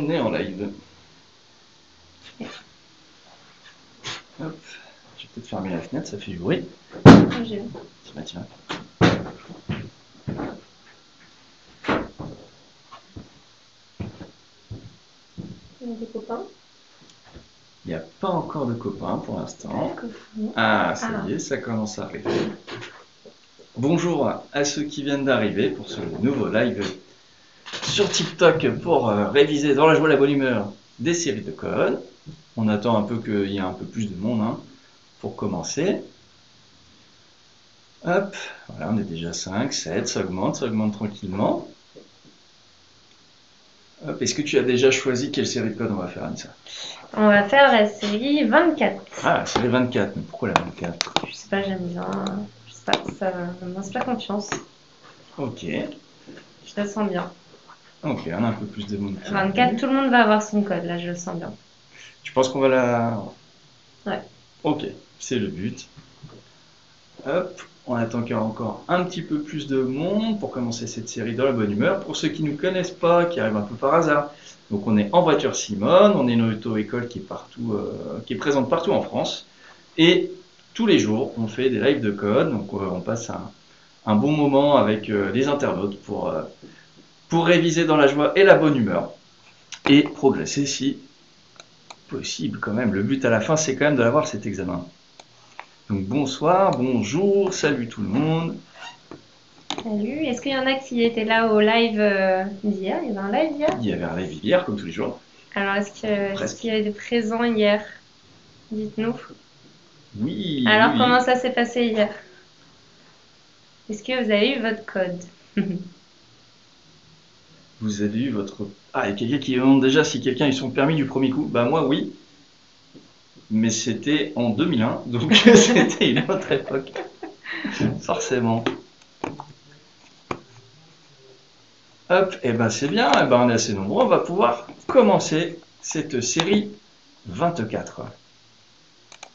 on est en live. Hop. Je vais peut-être fermer la fenêtre, ça fait du bruit. J'ai vu. Tiens, tiens. Il y a des copains. Il n'y a pas encore de copains pour l'instant. Copains. Ah, ça y est, ça commence à arriver. Bonjour à ceux qui viennent d'arriver pour ce nouveau live sur TikTok pour réviser dans la joie et la bonne humeur des séries de code. On attend un peu qu'il y ait un peu plus de monde hein, pour commencer. Hop, voilà, on est déjà 5, 7, ça augmente tranquillement. Hop, est-ce que tu as déjà choisi quelle série de code on va faire, Anissa? On va faire la série 24. Ah, la série 24, mais pourquoi la 24? Je sais pas, j'aime bien. Je sais pas, ça m'inspire confiance. Ok, Je la sens bien. ok, on a un peu plus de monde. 24, tout le monde va avoir son code, là, je le sens bien. Tu penses qu'on va la... Ouais. Ok, c'est le but. Hop, on attend qu'il y ait encore un petit peu plus de monde pour commencer cette série dans la bonne humeur. Pour ceux qui ne nous connaissent pas, qui arrivent un peu par hasard, donc on est en voiture Simone, on est une auto-école qui est partout, qui est présente partout en France. Et tous les jours, on fait des lives de code, donc on passe un bon moment avec les internautes pour réviser dans la joie et la bonne humeur et progresser si possible quand même. Le but à la fin, c'est quand même de l'avoir cet examen. Donc bonsoir, bonjour, salut tout le monde. Salut, est-ce qu'il y en a qui étaient là au live d'hier? Il y avait un live hier? Il y avait un live hier, comme tous les jours. Alors, est-ce qu'il y a des présents hier? Dites-nous. Oui. Alors, oui. comment ça s'est passé hier? Est-ce que vous avez eu votre code? Vous avez eu votre... Ah, il y a quelqu'un qui demande déjà si quelqu'un a eu son permis du premier coup. Bah moi, oui. Mais c'était en 2001, donc c'était une autre époque. Forcément. Hop, et ben c'est bien, et ben on est assez nombreux, on va pouvoir commencer cette série 24.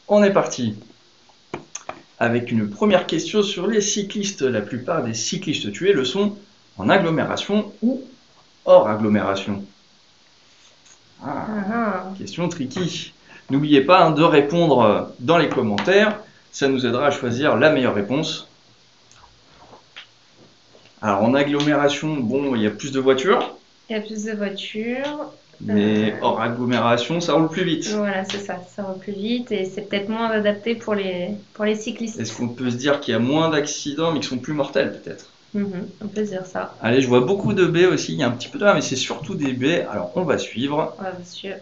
On est parti avec une première question sur les cyclistes. La plupart des cyclistes tués le sont en agglomération ou hors agglomération. Question tricky. N'oubliez pas de répondre dans les commentaires, ça nous aidera à choisir la meilleure réponse. Alors en agglomération, bon, il y a plus de voitures. Il y a plus de voitures. Mais hors agglomération, ça roule plus vite. Voilà, c'est ça, ça roule plus vite et c'est peut-être moins adapté pour les cyclistes. Est-ce qu'on peut se dire qu'il y a moins d'accidents mais qui sont plus mortels peut-être? On peut dire ça. Allez, je vois beaucoup de baies aussi, il y a un petit peu de là, mais c'est surtout des baies. Alors on va suivre. Ouais, monsieur.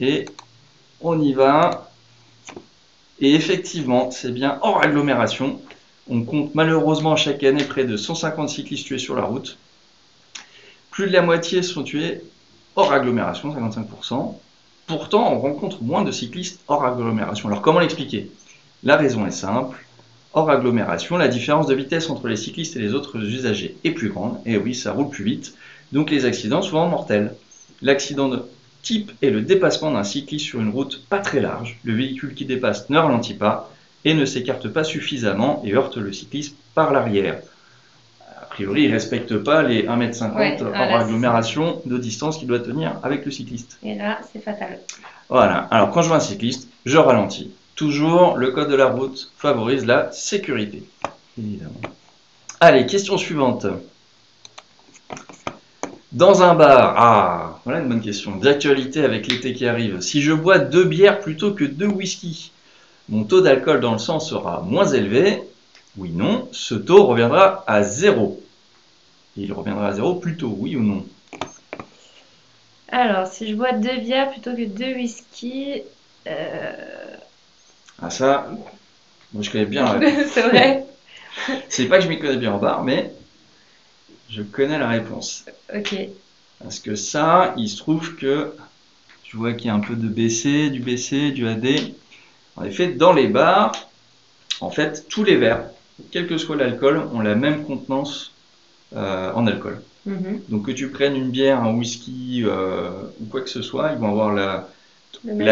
Et on y va. Et effectivement, c'est bien hors agglomération. On compte malheureusement chaque année près de 150 cyclistes tués sur la route. Plus de la moitié sont tués hors agglomération, 55%. Pourtant, on rencontre moins de cyclistes hors agglomération. Alors comment l'expliquer? La raison est simple. Hors agglomération, la différence de vitesse entre les cyclistes et les autres usagers est plus grande. Et oui, ça roule plus vite. Donc les accidents souvent mortels. L'accident de type est le dépassement d'un cycliste sur une route pas très large. Le véhicule qui dépasse ne ralentit pas et ne s'écarte pas suffisamment et heurte le cycliste par l'arrière. A priori, il ne respecte pas les 1,50 m hors agglomération de distance qu'il doit tenir avec le cycliste. Et là, c'est fatal. Voilà. Alors, quand je vois un cycliste, je ralentis. Toujours, le code de la route favorise la sécurité. Évidemment. Allez, question suivante. Dans un bar, voilà une bonne question, d'actualité avec l'été qui arrive. Si je bois 2 bières plutôt que 2 whisky, mon taux d'alcool dans le sang sera moins élevé. Oui, non. Ce taux reviendra à 0. Il reviendra à 0 plus tôt, oui ou non? Alors, si je bois 2 bières plutôt que 2 whisky... Ah ça, moi je connais bien la réponse. C'est vrai. C'est pas que je m'y connais bien en bar, mais je connais la réponse. Ok. Parce que ça, il se trouve que je vois qu'il y a un peu de BC, du AD. En effet, dans les bars, en fait, tous les verres, quel que soit l'alcool, ont la même contenance en alcool. Donc que tu prennes une bière, un whisky ou quoi que ce soit, ils vont avoir la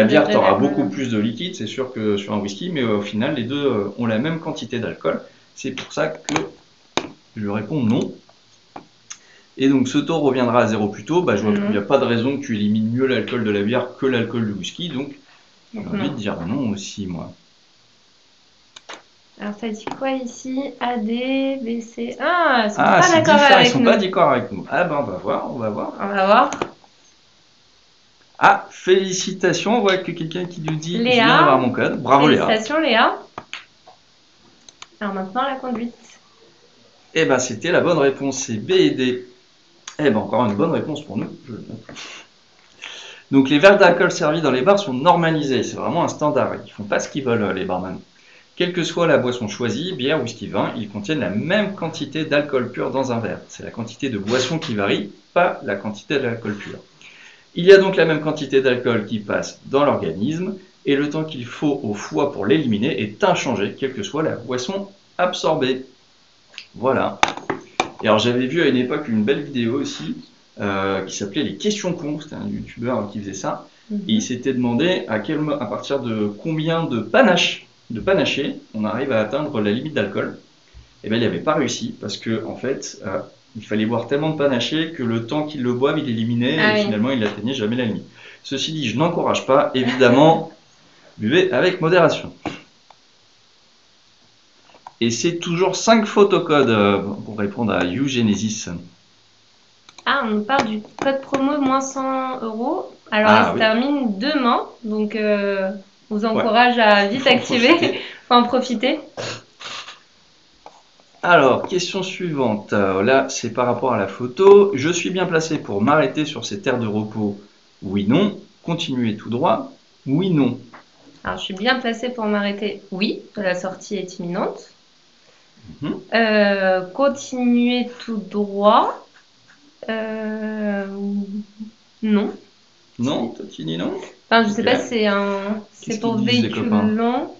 bière, tu auras beaucoup plus de liquide, c'est sûr que sur un whisky, mais au final, les deux ont la même quantité d'alcool. C'est pour ça que je réponds non. Et donc ce taux reviendra à zéro plus tôt. Bah, je vois qu'il Non. n'y a pas de raison que tu élimines mieux l'alcool de la bière que l'alcool du whisky. Donc j'ai Donc, envie non. de dire non aussi, moi. Alors, ça dit quoi ici? AD, BC. Ah, ils sont Ah, pas c'est d'accord différent, ils avec sont nous. pas d'accord avec nous. Ah ben on va voir, on va voir. On va voir. Ah, félicitations, on voit que quelqu'un qui nous dit je viens Léa. d'avoir mon code. Bravo Léa. Félicitations, Léa. Alors maintenant, la conduite. Eh ben c'était la bonne réponse, c'est B et D. Eh ben encore une bonne réponse pour nous. Je le note. Donc les verres d'alcool servis dans les bars sont normalisés, c'est vraiment un standard. Ils font pas ce qu'ils veulent les barman. Quelle que soit la boisson choisie, bière, whisky, vin, ils contiennent la même quantité d'alcool pur dans un verre. C'est la quantité de boisson qui varie, pas la quantité d'alcool pur. Il y a donc la même quantité d'alcool qui passe dans l'organisme et le temps qu'il faut au foie pour l'éliminer est inchangé, quelle que soit la boisson absorbée. Voilà. Et alors j'avais vu à une époque une belle vidéo aussi qui s'appelait Les questions cons, c'était un youtubeur qui faisait ça, et il s'était demandé à partir de combien de panachés on arrive à atteindre la limite d'alcool. Et bien il n'avait pas réussi parce que en fait il fallait boire tellement de panachés que le temps qu'il le boive il éliminait Ah et oui. finalement il n'atteignait jamais la limite. Ceci dit, je n'encourage pas, évidemment, buvez avec modération. Et c'est toujours 5 photocodes pour répondre à Eugenesis. Ah, on nous parle du code promo moins 100 euros. Alors, Ah il se oui. termine demain. Donc, on vous Ouais. encourage à vite Faut en activer. profiter. Faut en profiter. Alors, question suivante. Là, c'est par rapport à la photo. Je suis bien placé pour m'arrêter sur ces terres de repos? Oui, non. Continuer tout droit? Oui, non. Alors, je suis bien placée pour m'arrêter. Oui, la sortie est imminente. Mhm. Continuer tout droit. Non. Non, toi tu dis non? Enfin, je sais Ok. pas si c'est un. Qu'est-ce C'est qu'ils pour disent les véhicule copains? lent.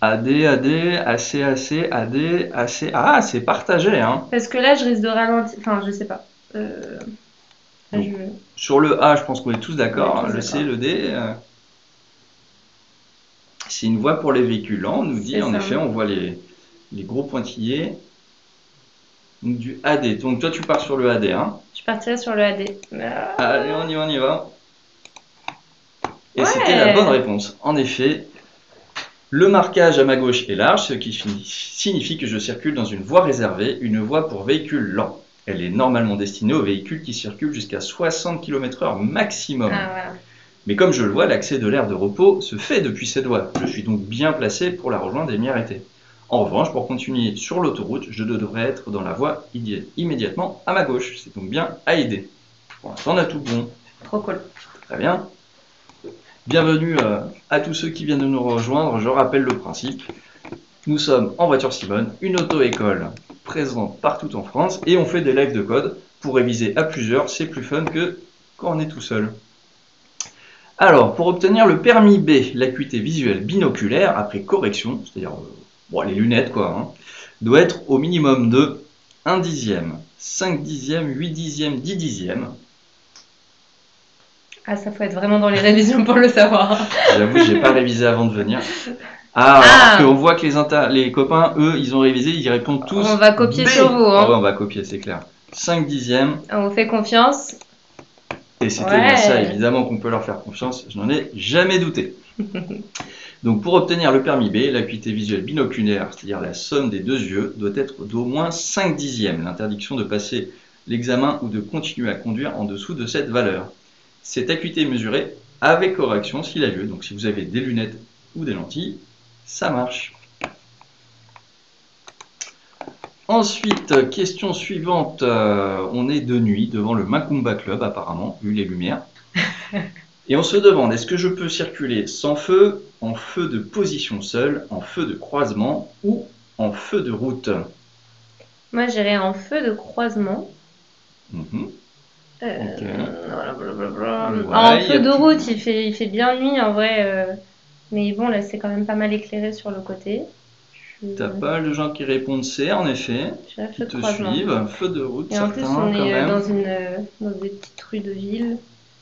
AD, AD, AC, AC, AD, AC. Ah, c'est partagé, hein. Parce que là, je risque de ralentir. Enfin, je sais pas. Là, Donc, sur le A, je pense qu'on est tous On est d'accord. tous Le C, d'accord. le D, c'est une voie pour les véhicules lents. On nous dit, C'est en ça. effet, on voit les gros pointillés. Donc, du AD. Donc, toi, tu pars sur le AD, hein. Je partirai sur le AD. Allez, on y va, on y va. Et Ouais. c'était la bonne réponse. En effet, le marquage à ma gauche est large, ce qui signifie que je circule dans une voie réservée, une voie pour véhicules lents. Elle est normalement destinée aux véhicules qui circulent jusqu'à 60 km/h maximum. Ah, voilà. Mais comme je le vois, l'accès de l'aire de repos se fait depuis cette voie. Je suis donc bien placé pour la rejoindre et m'y arrêter. En revanche, pour continuer sur l'autoroute, je devrais être dans la voie immédiatement à ma gauche. C'est donc bien à aider. Pour l'instant, on a tout bon. Trop cool. Très bien. Bienvenue à tous ceux qui viennent de nous rejoindre. Je rappelle le principe. Nous sommes en Voiture Simone, une auto-école présente partout en France et on fait des lives de code pour réviser à plusieurs. C'est plus fun que quand on est tout seul. Alors, pour obtenir le permis B, l'acuité visuelle binoculaire après correction, c'est-à-dire les lunettes quoi, hein, doit être au minimum de 1 dixième, 5 dixièmes, 8 dixièmes, 10 dixièmes. Ah, ça faut être vraiment dans les révisions pour le savoir. J'avoue, j'ai pas révisé avant de venir. Parce qu'on voit que les copains, eux, ils ont révisé, ils répondent tous. On va copier B. sur vous. Hein. Ah ouais, on va copier, c'est clair. 5 dixièmes. On vous fait confiance. Et c'était bien ça, évidemment qu'on peut leur faire confiance. Je n'en ai jamais douté. Donc pour obtenir le permis B, l'acuité visuelle binoculaire, c'est-à-dire la somme des deux yeux, doit être d'au moins 5 dixièmes. L'interdiction de passer l'examen ou de continuer à conduire en dessous de cette valeur. Cette acuité est mesurée avec correction s'il a lieu. Donc si vous avez des lunettes ou des lentilles, ça marche. Ensuite, question suivante. On est de nuit devant le Macumba Club apparemment, vu les lumières. Et on se demande, est-ce que je peux circuler sans feu, en feu de position seule, en feu de croisement ou en feu de route? Moi, j'irai en feu de croisement. Mhm. Voilà, blablabla. Ouais, En feu de route, il fait bien nuit en vrai. Mais bon, là, c'est quand même pas mal éclairé sur le côté. T'as pas mal de gens qui répondent C, en effet, J'irai qui feu de te croisement. suivent. Feu de route, Et en plus, certains on quand est même. dans des petites rues de ville.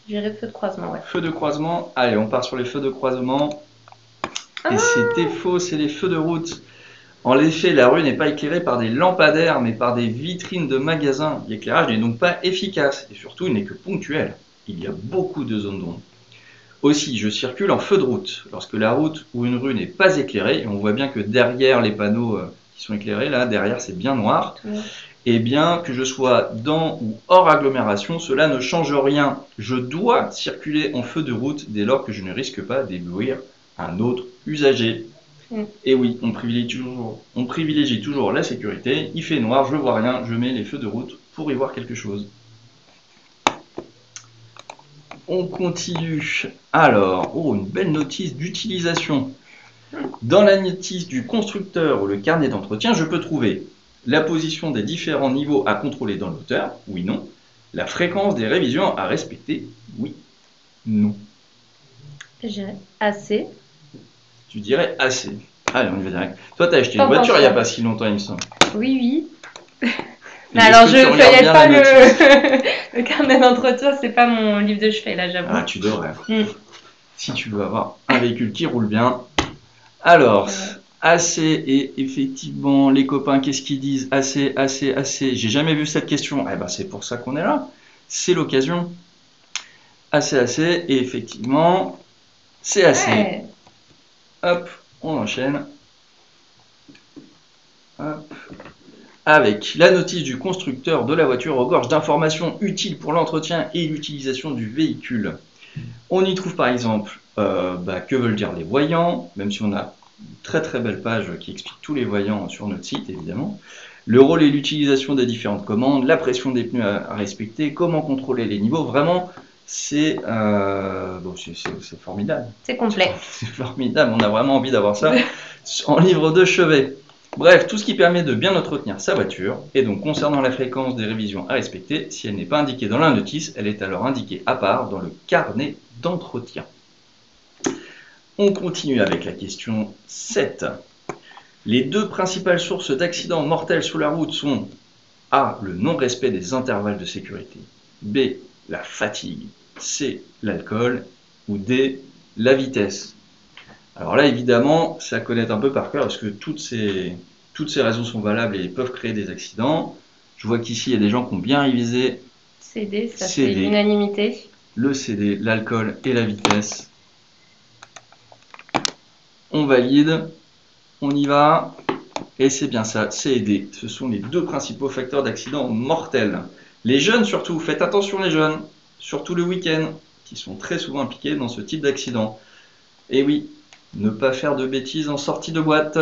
J'irai feu de croisement, ouais. Feu de croisement. Allez, on part sur les feux de croisement. Ah Et non. c'était faux, c'est les feux de route. En effet, la rue n'est pas éclairée par des lampadaires, mais par des vitrines de magasins. L'éclairage n'est donc pas efficace, et surtout, il n'est que ponctuel. Il y a beaucoup de zones d'ombre. Aussi, je circule en feu de route. Lorsque la route ou une rue n'est pas éclairée, et on voit bien que derrière les panneaux qui sont éclairés, là, derrière c'est bien noir, et bien que je sois dans ou hors agglomération, cela ne change rien. Je dois circuler en feu de route dès lors que je ne risque pas d'éblouir un autre usager. Et oui, on privilégie toujours la sécurité. Il fait noir, je vois rien, je mets les feux de route pour y voir quelque chose. On continue. Alors, une belle notice d'utilisation. Dans la notice du constructeur ou le carnet d'entretien, je peux trouver la position des différents niveaux à contrôler dans l'auteur, oui, non. La fréquence des révisions à respecter, oui, non. J'ai assez. Tu dirais assez. Allez, on y va direct. Toi, t'as acheté une voiture il n'y a pas si longtemps, il me semble. Oui. Mais alors, je ne feuillette pas le carnet d'entretien, c'est pas mon livre de chevet, là, j'avoue. Ah, tu devrais. Si tu veux avoir un véhicule qui roule bien. Alors, assez, et effectivement, les copains, qu'est-ce qu'ils disent? Assez. J'ai jamais vu cette question. Eh ben, c'est pour ça qu'on est là. C'est l'occasion. Assez, et effectivement, c'est assez. Ouais. Hop, on enchaîne. Hop. Avec la notice du constructeur de la voiture regorge d'informations utiles pour l'entretien et l'utilisation du véhicule. On y trouve par exemple que veulent dire les voyants, même si on a une très très belle page qui explique tous les voyants sur notre site évidemment. Le rôle et l'utilisation des différentes commandes, la pression des pneus à respecter, comment contrôler les niveaux. Vraiment, c'est formidable. C'est complet. C'est formidable, on a vraiment envie d'avoir ça en livre de chevet. Bref, tout ce qui permet de bien entretenir sa voiture. Et donc, concernant la fréquence des révisions à respecter, si elle n'est pas indiquée dans la notice, elle est alors indiquée à part dans le carnet d'entretien. On continue avec la question 7. Les deux principales sources d'accidents mortels sur la route sont A. Le non-respect des intervalles de sécurité. B. La fatigue. C. L'alcool. Ou D. La vitesse. Alors là, évidemment, c'est à connaître un peu par cœur parce que toutes ces raisons sont valables et peuvent créer des accidents. Je vois qu'ici, il y a des gens qui ont bien révisé. CD, ça fait l'unanimité. Le CD, l'alcool et la vitesse. On valide, on y va. Et c'est bien ça, C et D. Ce sont les deux principaux facteurs d'accidents mortels. Les jeunes surtout, faites attention les jeunes, surtout le week-end, qui sont très souvent impliqués dans ce type d'accident. Et oui, ne pas faire de bêtises en sortie de boîte.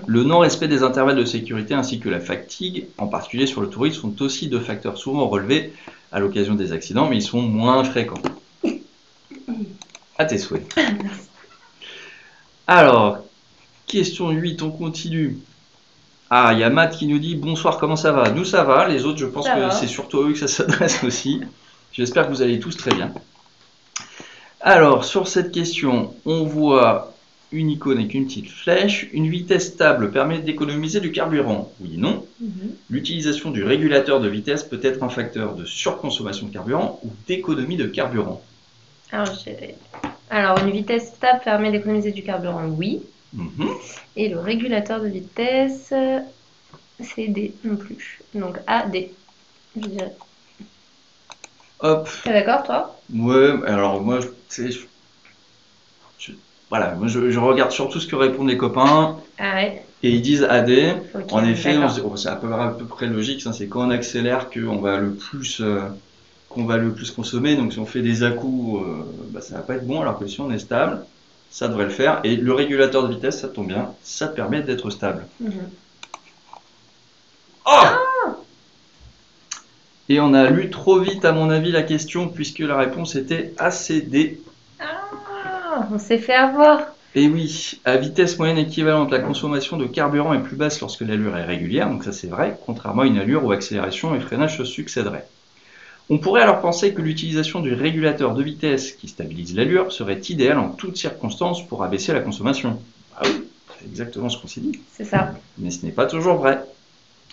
Le non-respect des intervalles de sécurité ainsi que la fatigue, en particulier sur le tourisme, sont aussi deux facteurs souvent relevés à l'occasion des accidents, mais ils sont moins fréquents. À tes souhaits. Alors, question 8, on continue. Ah, il y a Matt qui nous dit « Bonsoir, comment ça va ?» Nous, ça va. Les autres, je pense que c'est surtout à eux que ça s'adresse aussi. J'espère que vous allez tous très bien. Alors, sur cette question, on voit une icône avec une petite flèche. Une vitesse stable permet d'économiser du carburant. Oui, non. L'utilisation du régulateur de vitesse peut être un facteur de surconsommation de carburant ou d'économie de carburant. Alors, une vitesse stable permet d'économiser du carburant, oui. Et le régulateur de vitesse, c'est D non plus. Donc A, D, je dirais. Hop. T'es d'accord, toi? Ouais, alors moi, voilà, moi je regarde surtout ce que répondent les copains. Ah ouais. Et ils disent AD. Okay, en effet, on se dit, c'est à peu près logique. C'est quand on accélère qu'on va le plus consommer. Donc si on fait des à-coups, ça va pas être bon. Alors que si on est stable, ça devrait le faire. Et le régulateur de vitesse, ça tombe bien, ça te permet d'être stable. Et on a lu trop vite, à mon avis, la question, puisque la réponse était ACD. Ah, on s'est fait avoir. Et oui, à vitesse moyenne équivalente, la consommation de carburant est plus basse lorsque l'allure est régulière, donc ça c'est vrai, contrairement à une allure où accélération et freinage se succéderaient. On pourrait alors penser que l'utilisation du régulateur de vitesse qui stabilise l'allure serait idéale en toutes circonstances pour abaisser la consommation. Ah oui, c'est exactement ce qu'on s'est dit. C'est ça. Mais ce n'est pas toujours vrai.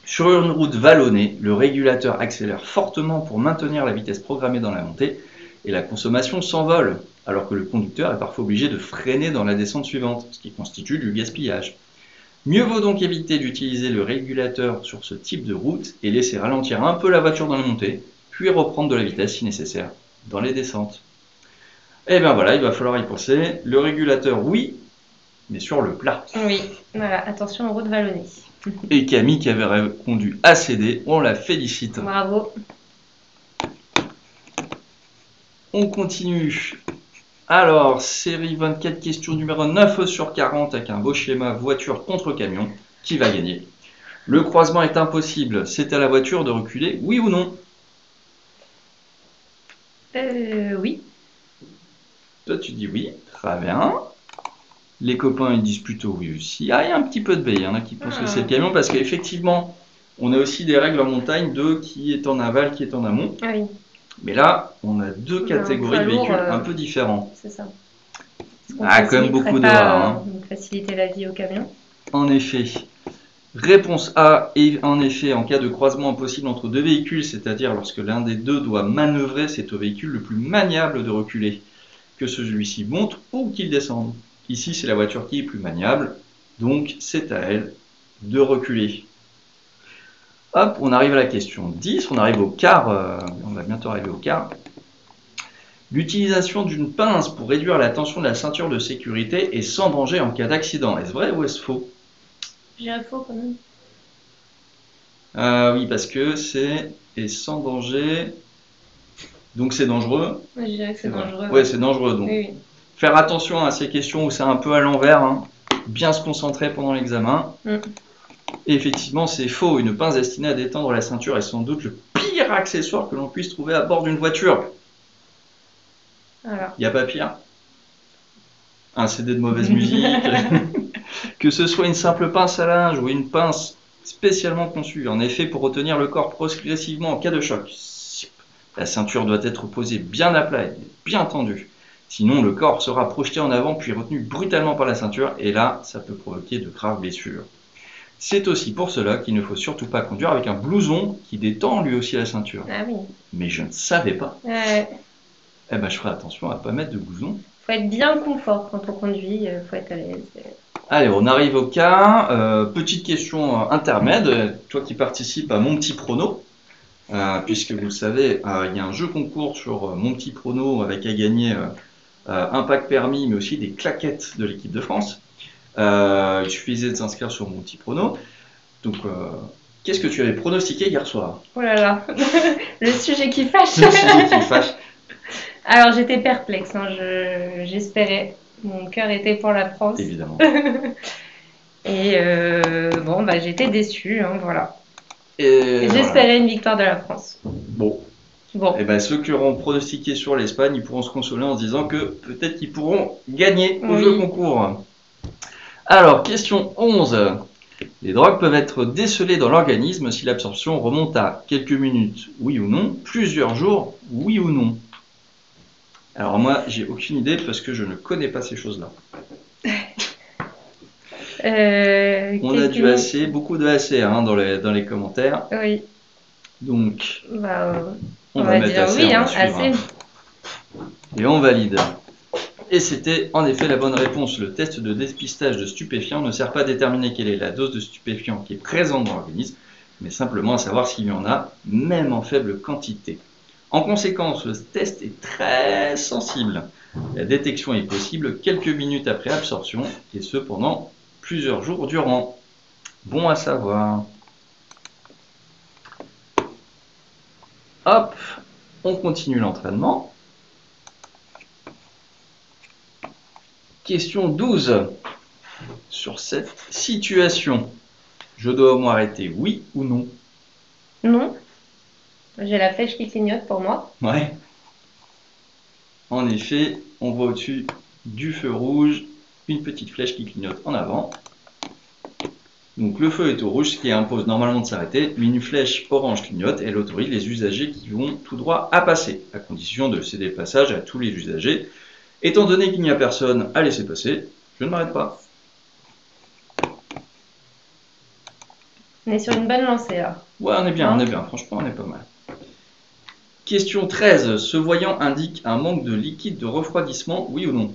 Sur une route vallonnée, le régulateur accélère fortement pour maintenir la vitesse programmée dans la montée et la consommation s'envole, alors que le conducteur est parfois obligé de freiner dans la descente suivante, ce qui constitue du gaspillage. Mieux vaut donc éviter d'utiliser le régulateur sur ce type de route et laisser ralentir un peu la voiture dans les montées, puis reprendre de la vitesse si nécessaire dans les descentes. Et bien voilà, il va falloir y penser. Le régulateur, oui, mais sur le plat. Oui, voilà, attention aux routes vallonnées. Et Camille qui avait répondu ACD, on la félicite. Bravo. On continue. Alors, série 24, question numéro 9 sur 40 avec un beau schéma voiture contre camion. Qui va gagner? Le croisement est impossible. C'est à la voiture de reculer, oui ou non? Oui. Toi, tu dis oui. Très bien. Les copains, ils disent plutôt oui aussi. Ah, il y a un petit peu de baie. Il y en a qui pensent que c'est le camion parce qu'effectivement, on a aussi des règles en montagne de qui est en aval, qui est en amont. Ah oui. Mais là, on a deux catégories de véhicules un peu différents. C'est ça. Ah, quand même beaucoup de A. Hein. Faciliter la vie au camion. En effet. Réponse A, et en effet, en cas de croisement impossible entre deux véhicules, c'est-à-dire lorsque l'un des deux doit manœuvrer, c'est au véhicule le plus maniable de reculer, que celui-ci monte ou qu'il descende. Ici, c'est la voiture qui est plus maniable, donc c'est à elle de reculer. Hop, on arrive à la question 10, on arrive au quart, on va bientôt arriver au quart. L'utilisation d'une pince pour réduire la tension de la ceinture de sécurité est sans danger en cas d'accident. Est-ce vrai ou est-ce faux? Je dirais faux quand même. Oui, parce que c'est et sans danger, donc c'est dangereux. Je dirais que c'est dangereux. Oui, c'est dangereux. Donc, oui. Faire attention à ces questions où c'est un peu à l'envers, hein. Bien se concentrer pendant l'examen. Et effectivement, c'est faux. Une pince destinée à détendre la ceinture est sans doute le pire accessoire que l'on puisse trouver à bord d'une voiture. Il n'y a pas pire. Un CD de mauvaise musique. Que ce soit une simple pince à linge ou une pince spécialement conçue, en effet, pour retenir le corps progressivement en cas de choc. La ceinture doit être posée bien à plat et bien tendue. Sinon, le corps sera projeté en avant puis retenu brutalement par la ceinture et là, ça peut provoquer de graves blessures. C'est aussi pour cela qu'il ne faut surtout pas conduire avec un blouson qui détend lui aussi la ceinture. Ah oui. Mais je ne savais pas. Ouais. Eh ben, je ferai attention à ne pas mettre de blouson. Faut être bien confort quand on conduit, faut être à l'aise. Allez, on arrive au cas. Petite question intermède. Toi qui participes à Mon Petit Prono, puisque vous le savez, il y a un jeu concours sur Mon Petit Prono avec à gagner un pack permis, mais aussi des claquettes de l'équipe de France. Il suffisait de s'inscrire sur Mon Petit Prono. Donc, qu'est-ce que tu avais pronostiqué hier soir? Oh là là, le sujet qui fâche. Le sujet qui fâche. Alors j'étais perplexe, hein. J'espérais. Mon cœur était pour la France. Évidemment. Et bon, bah j'étais déçue, hein, voilà. Et j'espérais voilà. une victoire de la France. Bon. Bon. Et ben, ceux qui auront pronostiqué sur l'Espagne, ils pourront se consoler en se disant que peut-être qu'ils pourront gagner au jeu concours. Alors, question 11. Les drogues peuvent être décelées dans l'organisme si l'absorption remonte à quelques minutes, oui ou non, plusieurs jours, oui ou non. Alors moi, j'ai aucune idée parce que je ne connais pas ces choses-là. On a du AC, beaucoup de AC hein, dans les commentaires. Oui. Donc, on va mettre dire AC, oui, on va hein, suivre, AC. Et on valide. Et c'était en effet la bonne réponse. Le test de dépistage de stupéfiants ne sert pas à déterminer quelle est la dose de stupéfiant qui est présente dans l'organisme, mais simplement à savoir s'il y en a, même en faible quantité. En conséquence, le test est très sensible. La détection est possible quelques minutes après absorption, et ce pendant plusieurs jours durant. Bon à savoir. Hop, on continue l'entraînement. Question 12. Sur cette situation, je dois m'arrêter oui ou non? Non. J'ai la flèche qui clignote pour moi. Ouais. En effet, on voit au-dessus du feu rouge une petite flèche qui clignote en avant. Donc le feu est au rouge, ce qui impose normalement de s'arrêter, mais une flèche orange clignote, elle autorise les usagers qui vont tout droit à passer, à condition de céder le passage à tous les usagers. Étant donné qu'il n'y a personne à laisser passer, je ne m'arrête pas. On est sur une bonne lancée là. Ouais, on est bien, franchement on est pas mal. Question 13. Ce voyant indique un manque de liquide de refroidissement, oui ou non?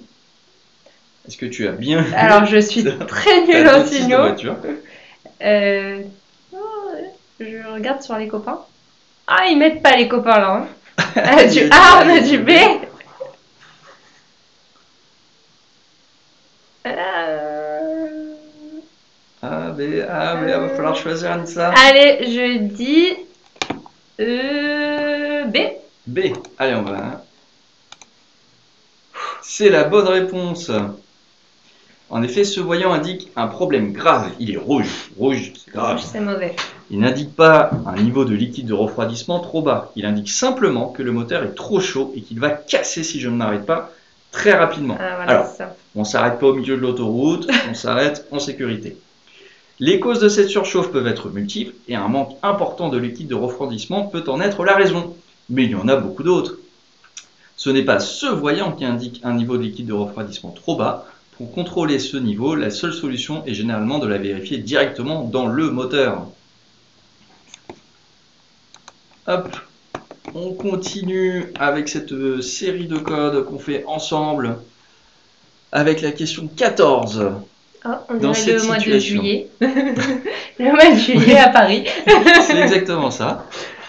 Est-ce que tu as bien Alors, je suis très nulle en signaux. voiture. Je regarde sur les copains. Ah, ils mettent pas les copains là. Hein. Du A, on a du B. A, B, va falloir choisir un de ça. Allez, je dis B. B. Allez, on va. C'est la bonne réponse. En effet, ce voyant indique un problème grave. Il est rouge. Rouge, c'est grave. C'est mauvais. Il n'indique pas un niveau de liquide de refroidissement trop bas. Il indique simplement que le moteur est trop chaud et qu'il va casser si je ne m'arrête pas très rapidement. Voilà, alors, on ne s'arrête pas au milieu de l'autoroute, on s'arrête en sécurité. Les causes de cette surchauffe peuvent être multiples et un manque important de liquide de refroidissement peut en être la raison. Mais il y en a beaucoup d'autres. Ce n'est pas ce voyant qui indique un niveau de liquide de refroidissement trop bas. Pour contrôler ce niveau, la seule solution est généralement de la vérifier directement dans le moteur. Hop, on continue avec cette série de codes qu'on fait ensemble avec la question 14. Oh, on dirait le mois de juillet. Le mois de juillet à Paris. C'est exactement ça.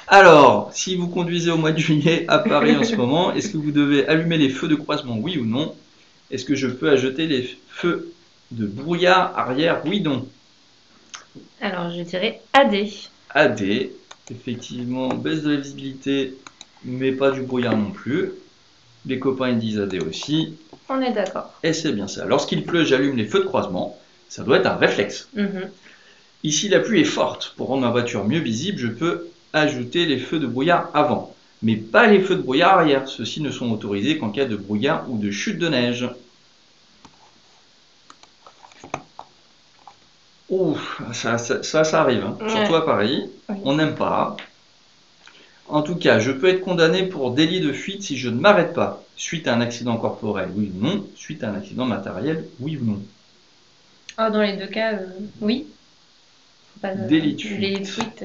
Alors, si vous conduisez au mois de juillet à Paris en ce moment, est-ce que vous devez allumer les feux de croisement, oui ou non? Est-ce que je peux ajouter les feux de brouillard arrière, oui ou non? Alors, je dirais AD. AD, effectivement, baisse de la visibilité, mais pas du brouillard non plus. Les copains ils disent AD aussi. On est d'accord. Et c'est bien ça. Lorsqu'il pleut, j'allume les feux de croisement. Ça doit être un réflexe. Ici, la pluie est forte. Pour rendre ma voiture mieux visible, je peux ajouter les feux de brouillard avant. Mais pas les feux de brouillard arrière. Ceux-ci ne sont autorisés qu'en cas de brouillard ou de chute de neige. Ouf, ça arrive. Hein. Ouais. Surtout à Paris. Oui. On n'aime pas. En tout cas, je peux être condamné pour délit de fuite si je ne m'arrête pas. Suite à un accident corporel, oui ou non. Suite à un accident matériel, oui ou non. Oh, dans les deux cas, oui. Délit de fuite.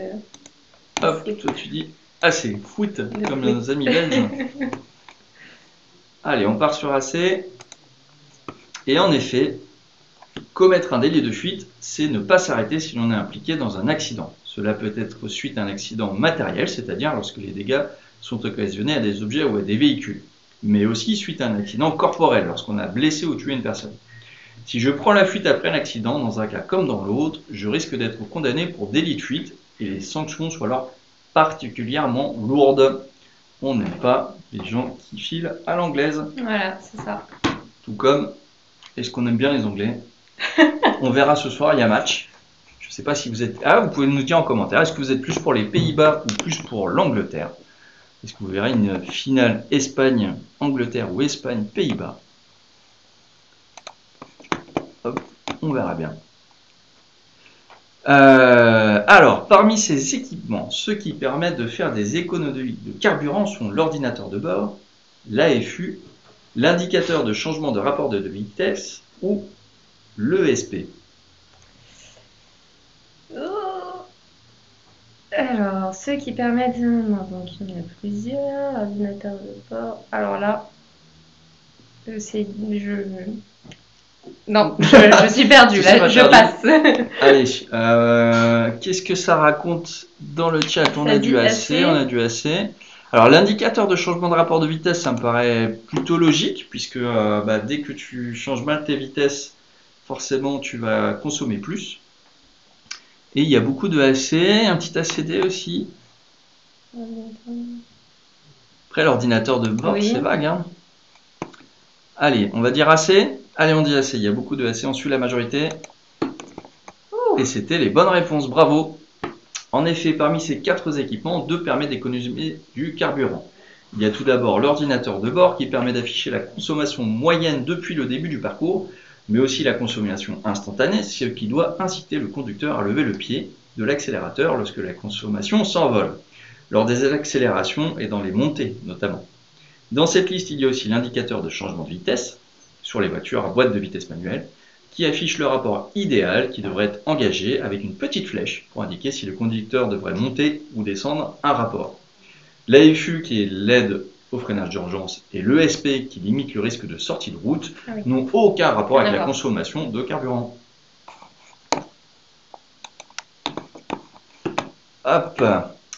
Hop, toi tu dis assez. Fuite, comme nos amis belges. Allez, on part sur assez. Et en effet, commettre un délit de fuite, c'est ne pas s'arrêter si l'on est impliqué dans un accident. Cela peut être suite à un accident matériel, c'est-à-dire lorsque les dégâts sont occasionnés à des objets ou à des véhicules, mais aussi suite à un accident corporel, lorsqu'on a blessé ou tué une personne. Si je prends la fuite après un accident, dans un cas comme dans l'autre, je risque d'être condamné pour délit de fuite et les sanctions sont alors particulièrement lourdes. On n'aime pas les gens qui filent à l'anglaise. Voilà, c'est ça. Tout comme, est-ce qu'on aime bien les Anglais? On verra ce soir, il y a match. Je ne sais pas si vous êtes... Ah, vous pouvez nous dire en commentaire, est-ce que vous êtes plus pour les Pays-Bas ou plus pour l'Angleterre? Est-ce que vous verrez une finale Espagne-Angleterre ou Espagne-Pays-Bas? Hop, on verra bien. Alors, parmi ces équipements, ceux qui permettent de faire des économies de carburant sont l'ordinateur de bord, l'AFU, l'indicateur de changement de rapport de vitesse ou l'ESP. Alors, ceux qui permettent... Non, donc il y en a plusieurs. Ordinateur de bord. Alors là, non, je suis perdue, là, je passe. Allez, qu'est-ce que ça raconte dans le chat? On a du assez, on a du assez. Alors, l'indicateur de changement de rapport de vitesse, ça me paraît plutôt logique, puisque dès que tu changes mal tes vitesses, forcément, tu vas consommer plus. Et il y a beaucoup de AC, un petit ACD aussi. Après, l'ordinateur de bord, oui. C'est vague. Hein. Allez, on va dire AC. Allez, on dit AC. Il y a beaucoup de AC. On suit la majorité. Et c'était les bonnes réponses. Bravo. En effet, parmi ces 4 équipements, 2 permettent d'économiser du carburant. Il y a tout d'abord l'ordinateur de bord qui permet d'afficher la consommation moyenne depuis le début du parcours, mais aussi la consommation instantanée, ce qui doit inciter le conducteur à lever le pied de l'accélérateur lorsque la consommation s'envole, lors des accélérations et dans les montées notamment. Dans cette liste, il y a aussi l'indicateur de changement de vitesse sur les voitures à boîte de vitesse manuelle, qui affiche le rapport idéal qui devrait être engagé avec une petite flèche pour indiquer si le conducteur devrait monter ou descendre un rapport. L'AFU qui est l'aide au freinage d'urgence et l'ESP qui limite le risque de sortie de route oui. n'ont aucun rapport avec la D'accord. consommation de carburant. Hop.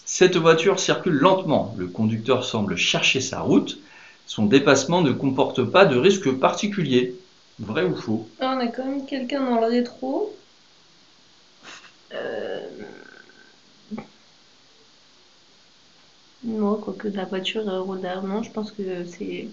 Cette voiture circule lentement. Le conducteur semble chercher sa route. Son dépassement ne comporte pas de risque particulier. Vrai ou faux? Ah, on a quand même quelqu'un dans le rétro. Non, quoique la voiture roule derrière, non, je pense que c'est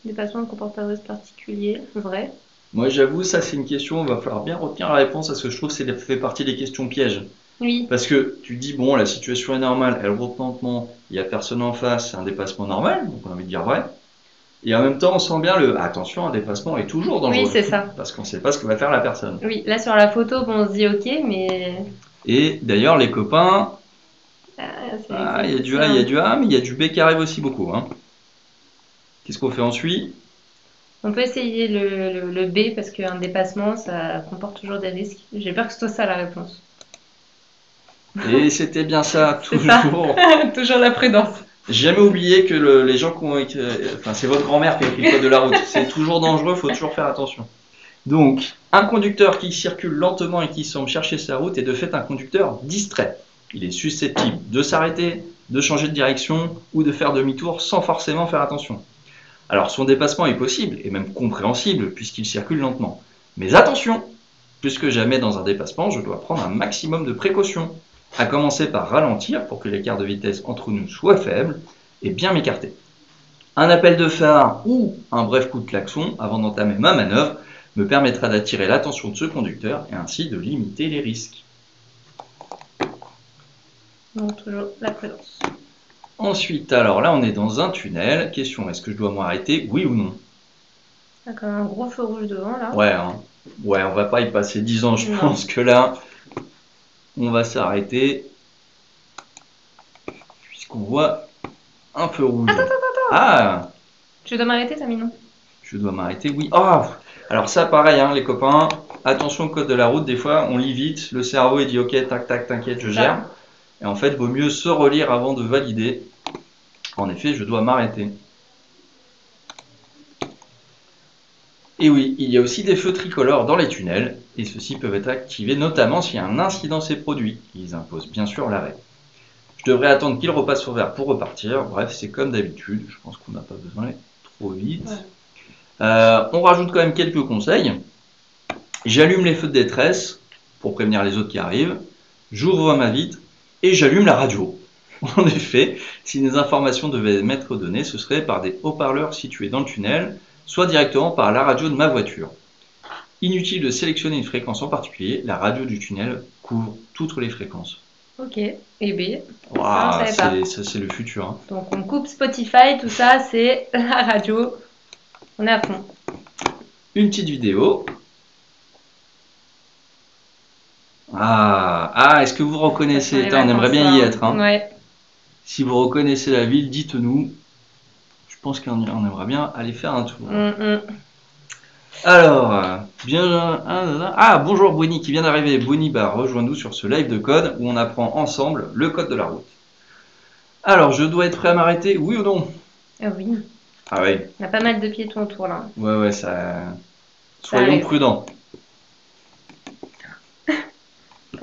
dépassement ne comporte pas de risque particulier. Vrai. Moi, j'avoue, ça c'est une question, il va falloir bien retenir la réponse parce que je trouve que ça fait partie des questions pièges. Oui. Parce que tu dis, bon, la situation est normale, elle roule lentement, il n'y a personne en face, c'est un dépassement normal, donc on a envie de dire vrai. Et en même temps, on sent bien le attention, un dépassement est toujours dangereux. Oui, c'est ça. Parce qu'on ne sait pas ce que va faire la personne. Oui, là sur la photo, bon, on se dit ok, mais. Et d'ailleurs, les copains, Ah, il y a du A, il y a du A, mais il y a du B qui arrive aussi beaucoup. Hein. Qu'est-ce qu'on fait ensuite? On peut essayer le B parce qu'un dépassement, ça comporte toujours des risques. J'ai peur que ce soit ça la réponse. Et c'était bien ça, C'est ça. toujours. Toujours la prudence. J'ai jamais oublié que les gens qui ont écrit, enfin c'est votre grand-mère qui a écrit le code de la route. C'est toujours dangereux, il faut toujours faire attention. Donc, un conducteur qui circule lentement et qui semble chercher sa route est de fait un conducteur distrait. Il est susceptible de s'arrêter, de changer de direction ou de faire demi-tour sans forcément faire attention. Alors son dépassement est possible et même compréhensible puisqu'il circule lentement. Mais attention, plus que jamais dans un dépassement, je dois prendre un maximum de précautions. À commencer par ralentir pour que l'écart de vitesse entre nous soit faible et bien m'écarter. Un appel de phare ou un bref coup de klaxon avant d'entamer ma manœuvre me permettra d'attirer l'attention de ce conducteur et ainsi de limiter les risques. Donc toujours la prudence. Ensuite, alors là on est dans un tunnel. Question, est-ce que je dois m'arrêter, oui ou non? D'accord, un gros feu rouge devant là. Ouais, hein. Ouais, on va pas y passer 10 ans, je pense que là, on va s'arrêter puisqu'on voit un feu rouge. Attends. Ah, Je dois m'arrêter, t'as mis non? je dois m'arrêter, oui. Oh, alors ça pareil, hein, les copains, attention au code de la route, des fois on lit vite, le cerveau il dit ok, tac, tac, t'inquiète, je gère. Et en fait, vaut mieux se relire avant de valider. En effet, je dois m'arrêter. Et oui, il y a aussi des feux tricolores dans les tunnels, et ceux-ci peuvent être activés notamment si un incident s'est produit. Ils imposent bien sûr l'arrêt. Je devrais attendre qu'il repasse au vert pour repartir. Bref, c'est comme d'habitude. Je pense qu'on n'a pas besoin d'aller trop vite. Ouais. On rajoute quand même quelques conseils. J'allume les feux de détresse pour prévenir les autres qui arrivent. J'ouvre ma vitre et j'allume la radio. En effet, si des informations devaient m'être données, ce serait par des haut-parleurs situés dans le tunnel, soit directement par la radio de ma voiture. Inutile de sélectionner une fréquence en particulier, la radio du tunnel couvre toutes les fréquences. Ok, et B. Wow, ça c'est le futur. Hein. Donc on coupe Spotify, tout ça, c'est la radio. On est à fond. Une petite vidéo. Est-ce que vous reconnaissez? On aimerait bien y être. Hein. Ouais. Si vous reconnaissez la ville, dites-nous. Je pense qu'on aimerait bien aller faire un tour. Alors, bonjour Bonnie qui vient d'arriver. Bonnie, rejoins-nous sur ce live de code où on apprend ensemble le code de la route. Alors, je dois être prêt à m'arrêter, oui ou non? Oui. Ah oui. Il y a pas mal de piétons autour là. Ouais, ça... Soyons prudents.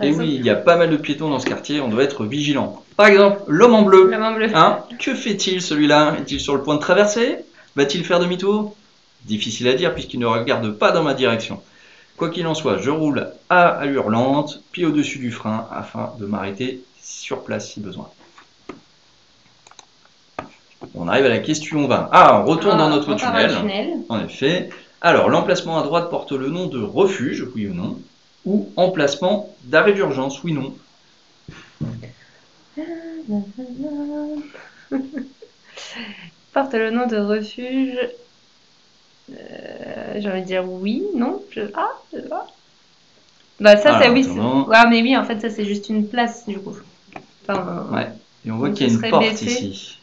Et oui, il y a pas mal de piétons dans ce quartier, on doit être vigilant. Par exemple, l'homme en bleu. L'homme en bleu. Hein? Que fait-il celui-là? Est-il sur le point de traverser? Va-t-il faire demi-tour? Difficile à dire puisqu'il ne regarde pas dans ma direction. Quoi qu'il en soit, je roule à allure lente, pied au-dessus du frein, afin de m'arrêter sur place si besoin. On arrive à la question 20. On retourne dans notre tunnel. En effet. Alors, l'emplacement à droite porte le nom de refuge, oui ou non? Ou emplacement d'arrêt d'urgence, oui ou non? Porte le nom de refuge. J'ai envie de dire oui, non, je sais pas. Ça c'est oui. Mais oui, en fait, ça c'est juste une place du coup. Ouais, et on voit qu'il y a une porte ici.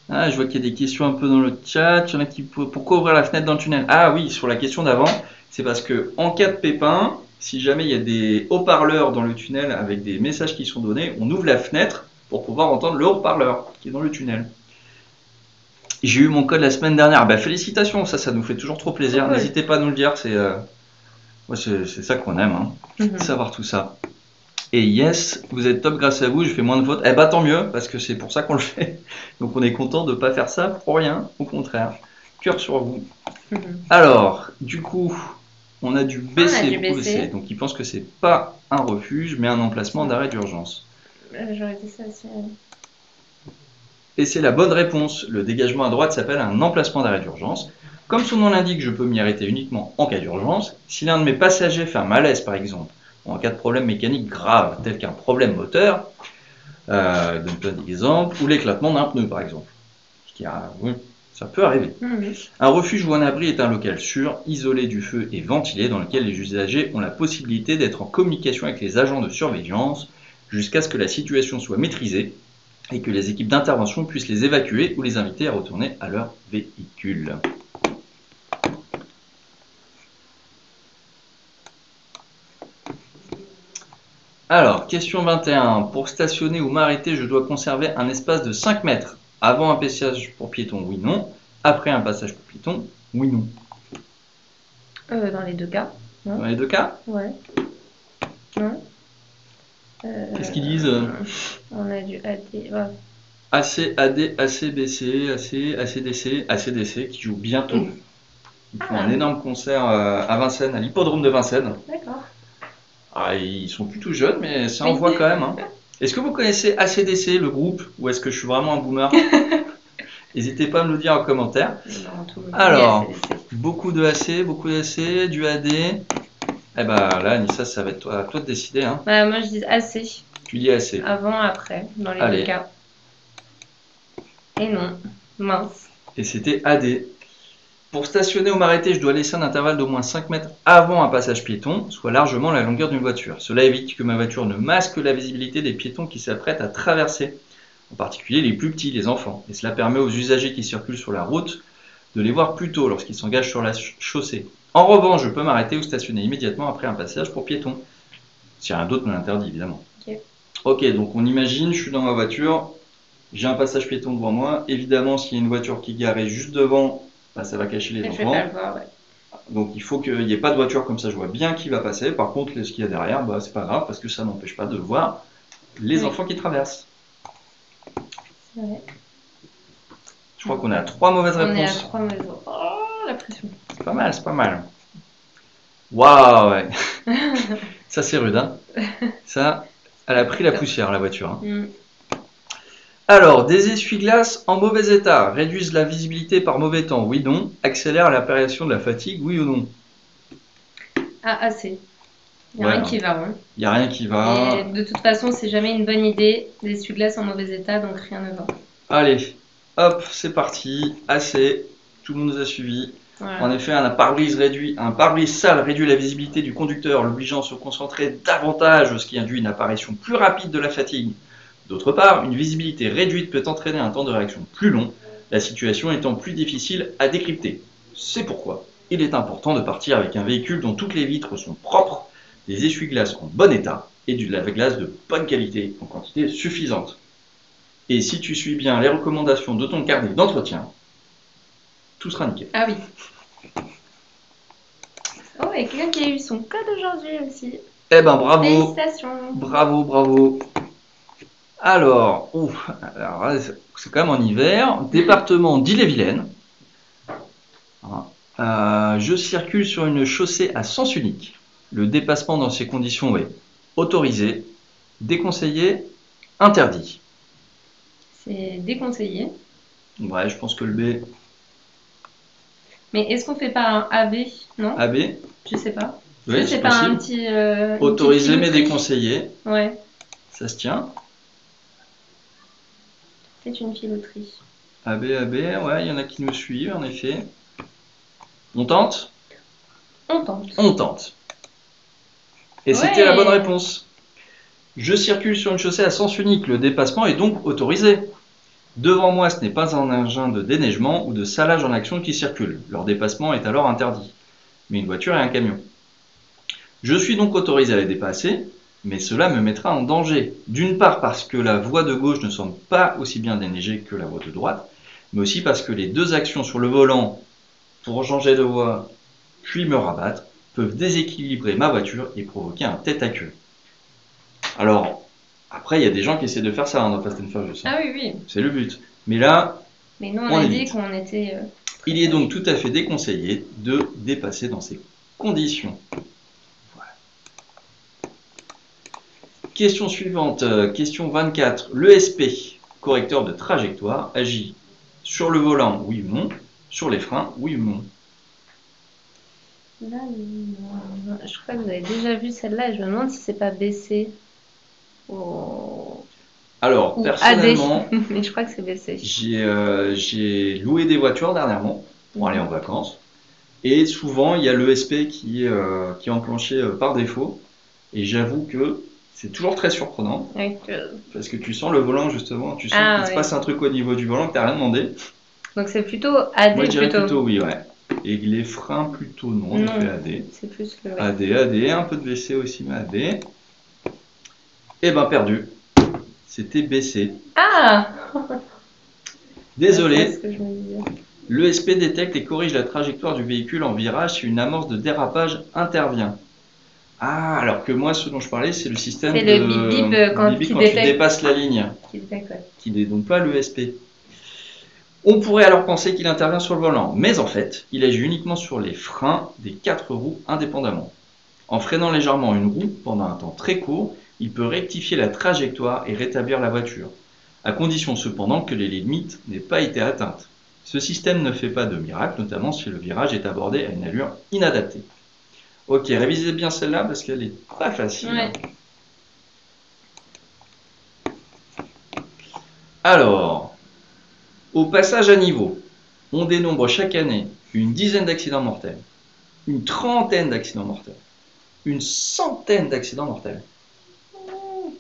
Je vois qu'il y a des questions un peu dans le chat. Il y en a qui... Pourquoi ouvrir la fenêtre dans le tunnel? Ah oui, sur la question d'avant, c'est parce que en cas de pépin, si jamais il y a des haut-parleurs dans le tunnel avec des messages qui sont donnés, on ouvre la fenêtre pour pouvoir entendre le haut-parleur qui est dans le tunnel. J'ai eu mon code la semaine dernière. Bah, félicitations, ça nous fait toujours trop plaisir. Ouais. N'hésitez pas à nous le dire, c'est ça qu'on aime, hein. Savoir tout ça. Et yes, vous êtes top grâce à vous, je fais moins de fautes. Eh bah tant mieux, parce que c'est pour ça qu'on le fait. Donc on est content de ne pas faire ça pour rien, au contraire. Cœur sur vous. Alors, du coup, on a du BC, beaucoup BC. Donc il pense que c'est pas un refuge, mais un emplacement d'arrêt d'urgence. J'aurais dit ça aussi. Et c'est la bonne réponse. Le dégagement à droite s'appelle un emplacement d'arrêt d'urgence. Comme son nom l'indique, je peux m'y arrêter uniquement en cas d'urgence. Si l'un de mes passagers fait un malaise, par exemple, ou en cas de problème mécanique grave, tel qu'un problème moteur, donne plein d'exemples, ou l'éclatement d'un pneu, par exemple. Oui, ça peut arriver. Un refuge ou un abri est un local sûr, isolé du feu et ventilé, dans lequel les usagers ont la possibilité d'être en communication avec les agents de surveillance jusqu'à ce que la situation soit maîtrisée et que les équipes d'intervention puissent les évacuer ou les inviter à retourner à leur véhicule. Alors, question 21. Pour stationner ou m'arrêter, je dois conserver un espace de 5 mètres avant un passage pour piéton, oui, non. Après un passage pour piéton, oui, non. Dans les deux cas. Non. Dans les deux cas? Ouais. Non. Qu'est-ce qu'ils disent? On a du AD. Ouais. AC, AD, ACBC, AC, ACDC, ACDC qui joue bientôt. Ils font un énorme concert à Vincennes, à l'hippodrome de Vincennes. D'accord. Ah, ils sont plutôt jeunes, mais ça envoie quand même. Hein. Est-ce que vous connaissez ACDC, le groupe, ou est-ce que je suis vraiment un boomer? N'hésitez pas à me le dire en commentaire. Alors, beaucoup de AC, du AD. Eh ben là, Anissa, ça va être à toi de décider. Hein. Bah, moi, je dis AC. Tu dis AC. Avant, après, dans les deux cas. Et non, mince. Et c'était AD. Pour stationner ou m'arrêter, je dois laisser un intervalle d'au moins 5 mètres avant un passage piéton, soit largement la longueur d'une voiture. Cela évite que ma voiture ne masque la visibilité des piétons qui s'apprêtent à traverser, en particulier les plus petits, les enfants. Et cela permet aux usagers qui circulent sur la route de les voir plus tôt lorsqu'ils s'engagent sur la chaussée. En revanche, je peux m'arrêter ou stationner immédiatement après un passage pour piétons. Si rien d'autre me l'interdit, évidemment. Ok, donc on imagine, je suis dans ma voiture, j'ai un passage piéton devant moi. Évidemment, s'il y a une voiture qui est garée juste devant, bah, ça va cacher les enfants. Pas le voir, ouais. Donc il faut qu'il n'y ait pas de voiture comme ça, je vois bien qui va passer. Par contre, ce qu'il y a derrière, bah, c'est pas grave parce que ça n'empêche pas de voir les enfants qui traversent. Ouais. Je crois qu'on est à 3 mauvaises réponses. On est à 3 mauvaises réponses. Oh, la pression. C'est pas mal, c'est pas mal. Waouh, ouais. Ça c'est rude, hein. Ça, elle a pris la poussière, la voiture. Hein. Alors, des essuie-glaces en mauvais état réduisent la visibilité par mauvais temps, oui ou non. Accélèrent l'apparition de la fatigue, oui ou non. Ah, assez. Il n'y a rien qui va. Hein. Il n'y a rien qui va. Et de toute façon, c'est jamais une bonne idée des essuie-glaces en mauvais état, donc rien ne va. Allez, hop, c'est parti. Assez. Tout le monde nous a suivis. Voilà. En effet, un pare-brise sale réduit la visibilité du conducteur, l'obligeant à se concentrer davantage, ce qui induit une apparition plus rapide de la fatigue. D'autre part, une visibilité réduite peut entraîner un temps de réaction plus long, la situation étant plus difficile à décrypter. C'est pourquoi il est important de partir avec un véhicule dont toutes les vitres sont propres, des essuie-glaces en bon état et du lave-glace de bonne qualité en quantité suffisante. Et si tu suis bien les recommandations de ton carnet d'entretien, tout sera nickel. Ah oui. Oh, et quelqu'un qui a eu son code aujourd'hui aussi. Eh ben bravo. Félicitations. Bravo, bravo. Alors, c'est quand même en hiver. Département d'Ille-et-Vilaine. Je circule sur une chaussée à sens unique. Le dépassement dans ces conditions est autorisé, déconseillé, interdit. C'est déconseillé. Ouais, je pense que le B. Mais est-ce qu'on fait pas un AB, non? AB? Je sais pas. Oui, c'est pas un petit. Autorisé mais déconseillé. Ouais. Ça se tient. C'est une filouterie. AB, ouais, il y en a qui nous suivent en effet. On tente? On tente. On tente. Et c'était la bonne réponse. Je circule sur une chaussée à sens unique. Le dépassement est donc autorisé. Devant moi, ce n'est pas un engin de déneigement ou de salage en action qui circule. Leur dépassement est alors interdit. Mais une voiture et un camion. Je suis donc autorisé à les dépasser, mais cela me mettra en danger. D'une part parce que la voie de gauche ne semble pas aussi bien déneigée que la voie de droite, mais aussi parce que les deux actions sur le volant pour changer de voie puis me rabattre peuvent déséquilibrer ma voiture et provoquer un tête à queue. Alors, après, il y a des gens qui essaient de faire ça dans Fast and Furious. Ah oui, oui. C'est le but. Mais là, mais nous, on a dit qu'on était... il est donc tout à fait déconseillé de dépasser dans ces conditions. Voilà. Question suivante, question 24. L'ESP, correcteur de trajectoire, agit sur le volant, oui ou non, sur les freins, oui ou non. Là, je crois que vous avez déjà vu celle-là et je me demande si c'est pas baissé. Alors, personnellement, mais je crois que c'est baissé. J'ai loué des voitures dernièrement pour aller en vacances. Et souvent, il y a l'ESP qui est enclenché par défaut. Et j'avoue que c'est toujours très surprenant. Parce que tu sens le volant, justement. Tu sens qu'il se passe un truc au niveau du volant que tu n'as rien demandé. Donc c'est plutôt AD. Moi, je dirais plutôt oui, ouais. Et les freins, plutôt non. On fait AD. C'est plus le... AD, un peu de BC aussi, mais AD. Et ben, perdu. C'était BC. Ah Désolé. L'ESP détecte et corrige la trajectoire du véhicule en virage si une amorce de dérapage intervient. Ah, alors que moi, ce dont je parlais, c'est le système de le bip-bip quand tu dépasses la ligne. Qui n'est donc pas l'ESP. On pourrait alors penser qu'il intervient sur le volant, mais en fait, il agit uniquement sur les freins des 4 roues indépendamment. En freinant légèrement une roue pendant un temps très court, il peut rectifier la trajectoire et rétablir la voiture, à condition cependant que les limites n'aient pas été atteintes. Ce système ne fait pas de miracle, notamment si le virage est abordé à une allure inadaptée. Ok, révisez bien celle-là parce qu'elle est pas facile. Ouais. Alors, au passage à niveau, on dénombre chaque année une dizaine d'accidents mortels, une trentaine d'accidents mortels, une centaine d'accidents mortels.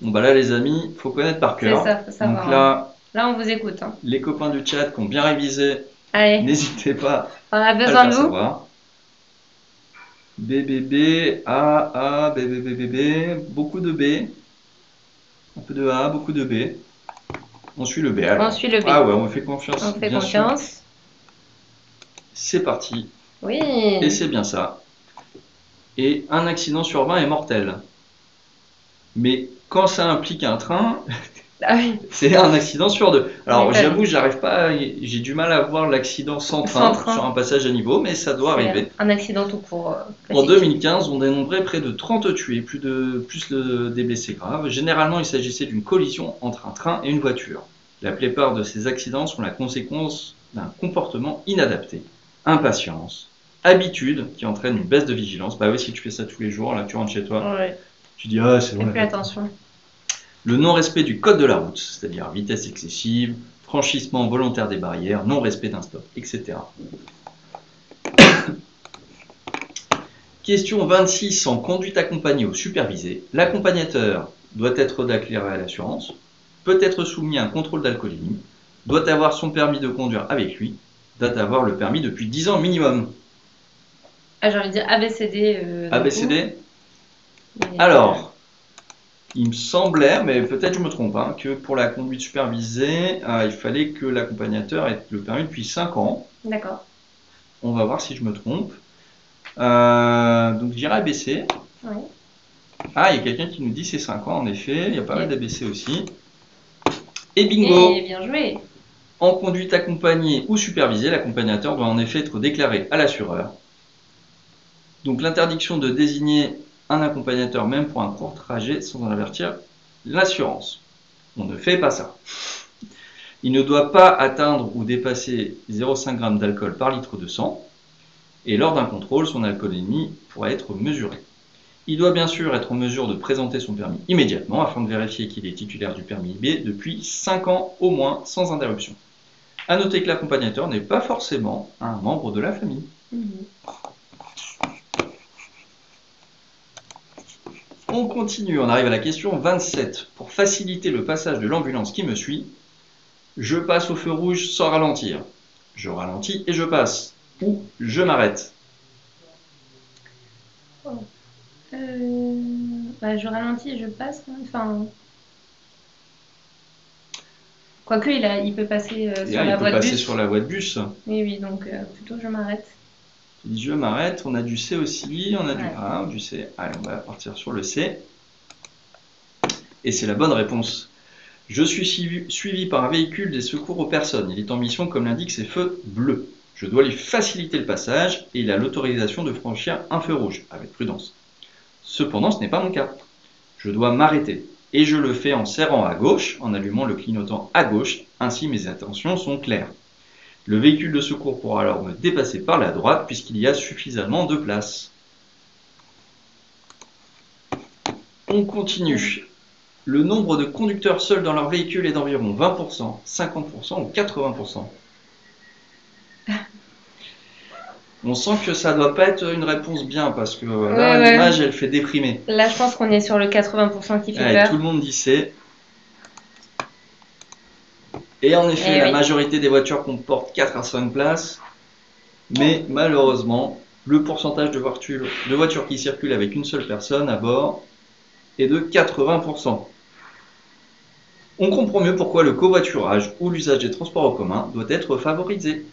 Bon bah là les amis, il faut connaître par cœur. C'est ça, faut savoir. Donc là on vous écoute. Les copains du chat qui ont bien révisé, n'hésitez pas à le faire savoir. BBB, A, BBBBB, beaucoup de B, un peu de A, beaucoup de B. On suit le B alors. On suit le B. Ah ouais, on me fait confiance. On fait confiance. C'est parti. Oui. Et c'est bien ça. Et un accident sur 20 est mortel. Mais quand ça implique un train, c'est un accident sur 2. Alors j'avoue, j'arrive pas, j'ai du mal à voir l'accident sans train sur un passage à niveau, mais ça doit arriver. Un accident tout court. En 2015, on dénombrait près de 30 tués, plus des blessés graves. Généralement, il s'agissait d'une collision entre un train et une voiture. La plupart de ces accidents sont la conséquence d'un comportement inadapté, impatience, habitude qui entraîne une baisse de vigilance. Bah oui, si tu fais ça tous les jours, là tu rentres chez toi, tu dis ah c'est bon. Fais attention. Le non-respect du code de la route, c'est-à-dire vitesse excessive, franchissement volontaire des barrières, non-respect d'un stop, etc. Question 26. En conduite accompagnée ou supervisée, l'accompagnateur doit être déclaré à l'assurance, peut être soumis à un contrôle d'alcoolémie, doit avoir son permis de conduire avec lui, doit avoir le permis depuis 10 ans minimum. Ah, j'ai envie de dire ABCD. ABCD. Alors, il me semblait, mais peut-être je me trompe, hein, que pour la conduite supervisée, il fallait que l'accompagnateur ait le permis depuis 5 ans. D'accord. On va voir si je me trompe. Donc je dirais ABC. Oui. Ah, il y a quelqu'un qui nous dit c'est 5 ans, en effet. Il y a pas mal d'ABC aussi. Et bingo. Et bien joué. En conduite accompagnée ou supervisée, l'accompagnateur doit en effet être déclaré à l'assureur. Donc l'interdiction de désigner un accompagnateur même pour un court trajet sans en avertir l'assurance. On ne fait pas ça. Il ne doit pas atteindre ou dépasser 0,5 g d'alcool par litre de sang. Et lors d'un contrôle, son alcoolémie pourra être mesurée. Il doit bien sûr être en mesure de présenter son permis immédiatement afin de vérifier qu'il est titulaire du permis B depuis 5 ans au moins sans interruption. A noter que l'accompagnateur n'est pas forcément un membre de la famille. On continue, on arrive à la question 27. Pour faciliter le passage de l'ambulance qui me suit, je passe au feu rouge sans ralentir. Je ralentis et je passe. Ou je m'arrête. Je ralentis et je passe. Enfin... Quoique, il peut passer Et sur là, la il voie peut de passer bus. sur la voie de bus. Oui, oui, donc plutôt je m'arrête. Tu dis je m'arrête, on a du C aussi, on a du Ouais. A, du C. Allez, on va partir sur le C. Et c'est la bonne réponse. Je suis suivi par un véhicule des secours aux personnes. Il est en mission, comme l'indique ses feux bleus. Je dois lui faciliter le passage et il a l'autorisation de franchir un feu rouge, avec prudence. Cependant, ce n'est pas mon cas. Je dois m'arrêter. Et je le fais en serrant à gauche, en allumant le clignotant à gauche, ainsi mes intentions sont claires. Le véhicule de secours pourra alors me dépasser par la droite puisqu'il y a suffisamment de place. On continue. Le nombre de conducteurs seuls dans leur véhicule est d'environ 20%, 50% ou 80%. On sent que ça doit pas être une réponse bien parce que là, Ouais. l'image, elle fait déprimer. Là, je pense qu'on est sur le 80% qui fait Allez, peur. tout le monde dit C. Et en effet, Eh la oui. majorité des voitures comportent 4 à 5 places. Mais malheureusement, le pourcentage de voitures qui circulent avec une seule personne à bord est de 80%. On comprend mieux pourquoi le covoiturage ou l'usage des transports en commun doit être favorisé.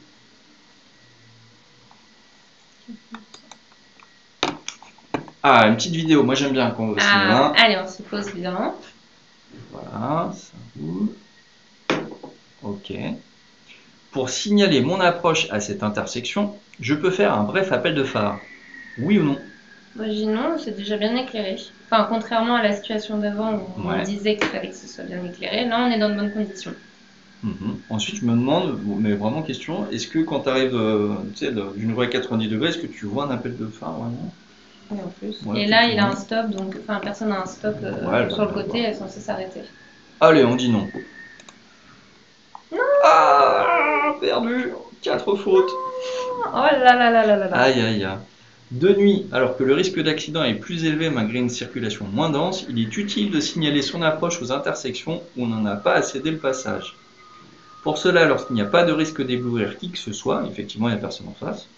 Ah, une petite vidéo, moi j'aime bien quand on va au cinéma. Allez, on se pose bien. Voilà, ça roule. Ok. Pour signaler mon approche à cette intersection, je peux faire un bref appel de phare. Oui ou non? Moi, je dis non, c'est déjà bien éclairé. Enfin, contrairement à la situation d'avant où on Ouais. disait qu'il fallait que ce soit bien éclairé, là, on est dans de bonnes conditions. Ensuite, je me demande, mais vraiment question, est-ce que quand tu arrives d'une rue à 90 degrés, est-ce que tu vois un appel de phare vraiment? Et en plus. Ouais, Et là, il a effectivement. un stop, donc enfin, personne n'a un stop Ouais, sur le côté, elle est censée s'arrêter. Allez, on dit non. Ah, perdu. 4 fautes. Oh là là là là là là. Aïe aïe aïe. De nuit, alors que le risque d'accident est plus élevé malgré une circulation moins dense, il est utile de signaler son approche aux intersections où on n'en a pas à céder le passage. Pour cela, lorsqu'il n'y a pas de risque d'éblouir qui que ce soit, effectivement il n'y a personne en face,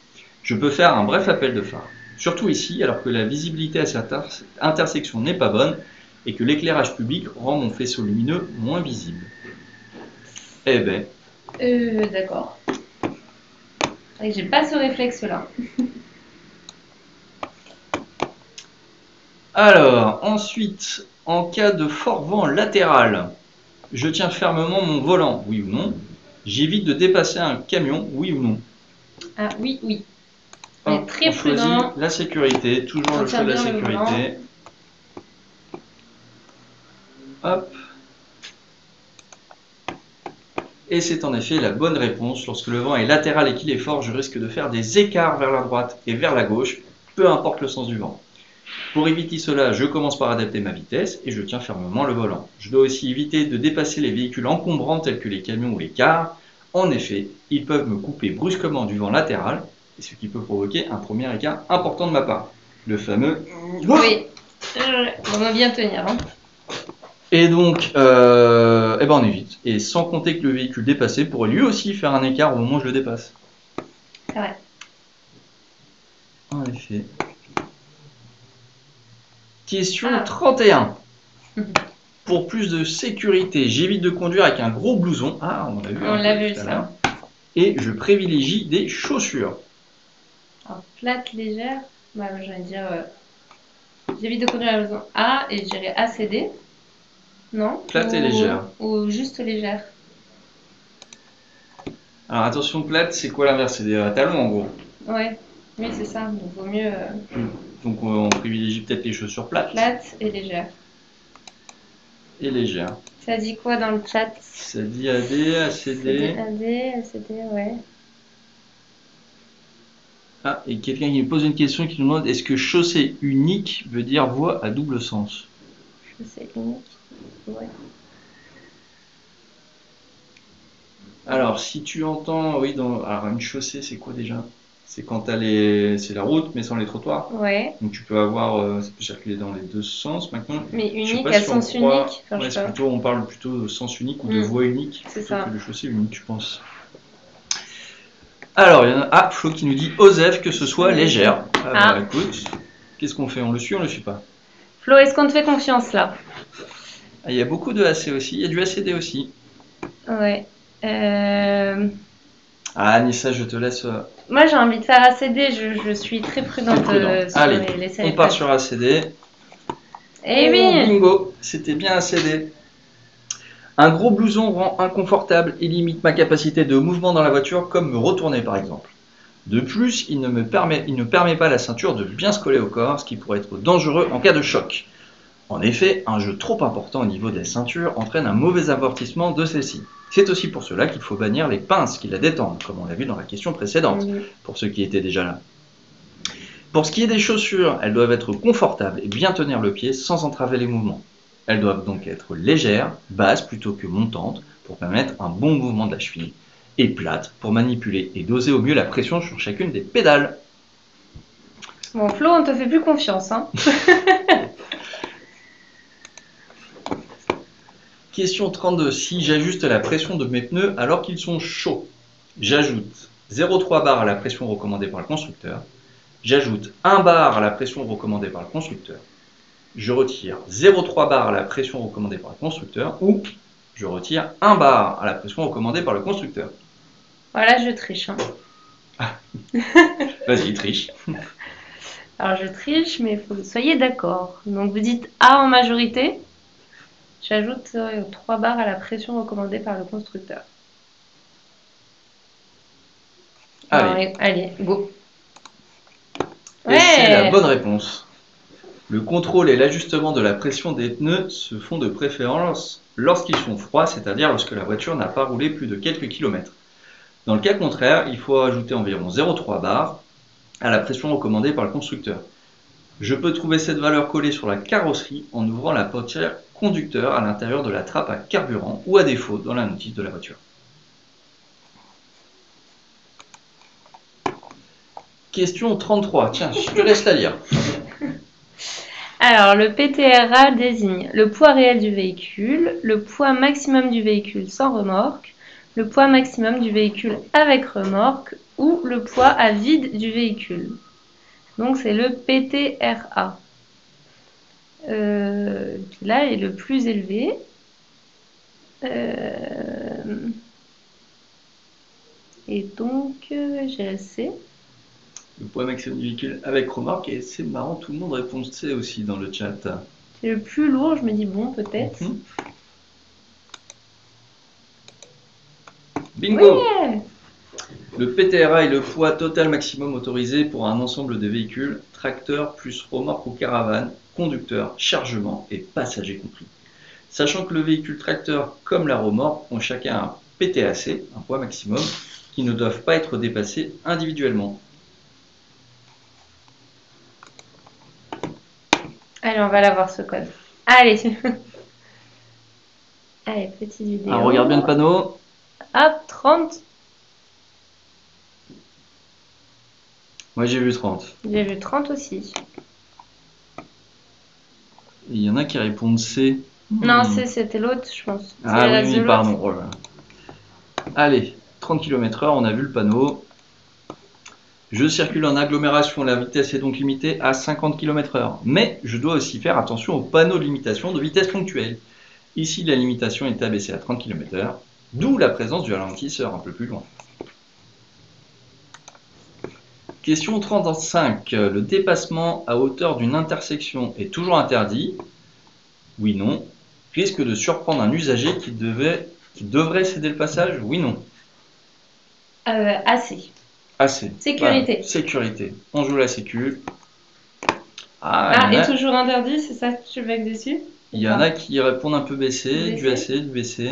je peux faire un bref appel de phare. Surtout ici, alors que la visibilité à cette intersection n'est pas bonne et que l'éclairage public rend mon faisceau lumineux moins visible. Eh ben. D'accord. Et j'ai pas ce réflexe-là. Alors, ensuite, en cas de fort vent latéral, je tiens fermement mon volant, oui ou non? J'évite de dépasser un camion, oui ou non? Ah oui, oui. On est très on choisit prudent. la sécurité, toujours On le choix tient de la bien le volant. sécurité. Hop. Et c'est en effet la bonne réponse. Lorsque le vent est latéral et qu'il est fort, je risque de faire des écarts vers la droite et vers la gauche, peu importe le sens du vent. Pour éviter cela, je commence par adapter ma vitesse et je tiens fermement le volant. Je dois aussi éviter de dépasser les véhicules encombrants tels que les camions ou les cars. En effet, ils peuvent me couper brusquement du vent latéral, et ce qui peut provoquer un premier écart important de ma part. Le fameux... Oui. On va bien tenir. Hein. Et donc, on évite. Et sans compter que le véhicule dépassé pourrait lui aussi faire un écart au moment où je le dépasse. C'est vrai. En effet. Question 31. Pour plus de sécurité, j'évite de conduire avec un gros blouson. Ah, on l'a vu. On l'a vu ça. Et je privilégie des chaussures. Alors, plate légère. Bah, j'allais dire. J'évite de conduire à la maison A et je dirais ACD. Non? Plate et légère. Ou juste légère. Alors attention, plate, c'est quoi l'inverse? C'est des talons en gros. Ouais, oui, c'est ça. Donc vaut mieux. Donc on privilégie peut-être les chaussures plates. Plate et légère. Et légère. Ça dit quoi dans le chat? Ça dit AD, ACD. AD, ACD, ouais. Ah, et quelqu'un qui me pose une question qui nous demande est-ce que chaussée unique veut dire voie à double sens? Chaussée unique, ouais. Alors, si tu entends, oui, alors une chaussée, c'est quoi déjà? C'est quand c'est la route, mais sans les trottoirs. Ouais. Donc tu peux avoir, ça peut circuler dans les deux sens maintenant. Mais unique à sens unique. Enfin, ouais, on parle plutôt de sens unique ou de voie unique plutôt que de chaussée unique, je pense. Alors, il y en a Flo qui nous dit Osef que ce soit légère. Bah, écoute, qu'est-ce qu'on fait? On le suit ou on le suit pas? Flo, est-ce qu'on te fait confiance là? Il y a beaucoup de AC aussi, il y a du ACD aussi. Ouais. Ah, Anissa, je te laisse. Moi, j'ai envie de faire ACD. Je suis très prudente sur Allez, les on part sur ACD. Eh oui! Bingo, c'était bien ACD. Un gros blouson rend inconfortable et limite ma capacité de mouvement dans la voiture, comme me retourner par exemple. De plus, il ne permet pas à la ceinture de bien se coller au corps, ce qui pourrait être dangereux en cas de choc. En effet, un jeu trop important au niveau des ceintures entraîne un mauvais amortissement de celle-ci. C'est aussi pour cela qu'il faut bannir les pinces qui la détendent, comme on l'a vu dans la question précédente, pour ceux qui étaient déjà là. Pour ce qui est des chaussures, elles doivent être confortables et bien tenir le pied sans entraver les mouvements. Elles doivent donc être légères, basses plutôt que montantes, pour permettre un bon mouvement de la cheville, et plates pour manipuler et doser au mieux la pression sur chacune des pédales. Bon, Flo, on te fait plus confiance, hein. Question 32. Si j'ajuste la pression de mes pneus alors qu'ils sont chauds, j'ajoute 0,3 bar à la pression recommandée par le constructeur, j'ajoute 1 bar à la pression recommandée par le constructeur, je retire 0,3 bar à la pression recommandée par le constructeur, ou je retire 1 bar à la pression recommandée par le constructeur. Voilà, je triche. Hein. Vas-y, triche. Alors, je triche, mais il faut que vous soyez d'accord. Donc, vous dites A en majorité. J'ajoute 3 barres à la pression recommandée par le constructeur. Allez. Allez, go. Et c'est la bonne réponse. Le contrôle et l'ajustement de la pression des pneus se font de préférence lorsqu'ils sont froids, c'est-à-dire lorsque la voiture n'a pas roulé plus de quelques kilomètres. Dans le cas contraire, il faut ajouter environ 0,3 bar à la pression recommandée par le constructeur. Je peux trouver cette valeur collée sur la carrosserie en ouvrant la portière conducteur à l'intérieur de la trappe à carburant ou à défaut dans la notice de la voiture. Question 33. Tiens, je te laisse la lire. Alors, le PTRA désigne le poids réel du véhicule, le poids maximum du véhicule sans remorque, le poids maximum du véhicule avec remorque ou le poids à vide du véhicule. Donc, c'est le PTRA. Qui là est le plus élevé. Et donc, j'ai assez. Le poids maximum du véhicule avec remorque, et c'est marrant, tout le monde répond C aussi dans le chat. C'est le plus lourd, je me dis bon, peut-être. Bingo! Ouais. Le PTRA est le poids total maximum autorisé pour un ensemble de véhicules, tracteurs plus remorque ou caravane, conducteurs, chargement et passagers compris. Sachant que le véhicule tracteur comme la remorque ont chacun un PTAC, un poids maximum, qui ne doivent pas être dépassés individuellement. Allez, on va la voir ce code. Allez. Allez, petite vidéo. Alors, regarde bien le panneau. Hop, 30. Moi j'ai vu 30. J'ai vu 30 aussi. Il y en a qui répondent C. Non, c'était l'autre, je pense. Ah oui, pardon. Oh là là. Allez, 30 km/h, on a vu le panneau. Je circule en agglomération, la vitesse est donc limitée à 50 km/h. Mais je dois aussi faire attention au panneau de limitation de vitesse ponctuelle. Ici, la limitation est abaissée à 30 km/h, d'où la présence du ralentisseur un peu plus loin. Question 35. Le dépassement à hauteur d'une intersection est toujours interdit? Oui, non. Risque de surprendre un usager qui devrait céder le passage? Oui, non. Assez. Assez. Sécurité. Voilà. Sécurité. On joue la sécu. Et toujours interdit, c'est ça que tu veux dessus? Il y en a qui répondent un peu BC, du AC, du BC.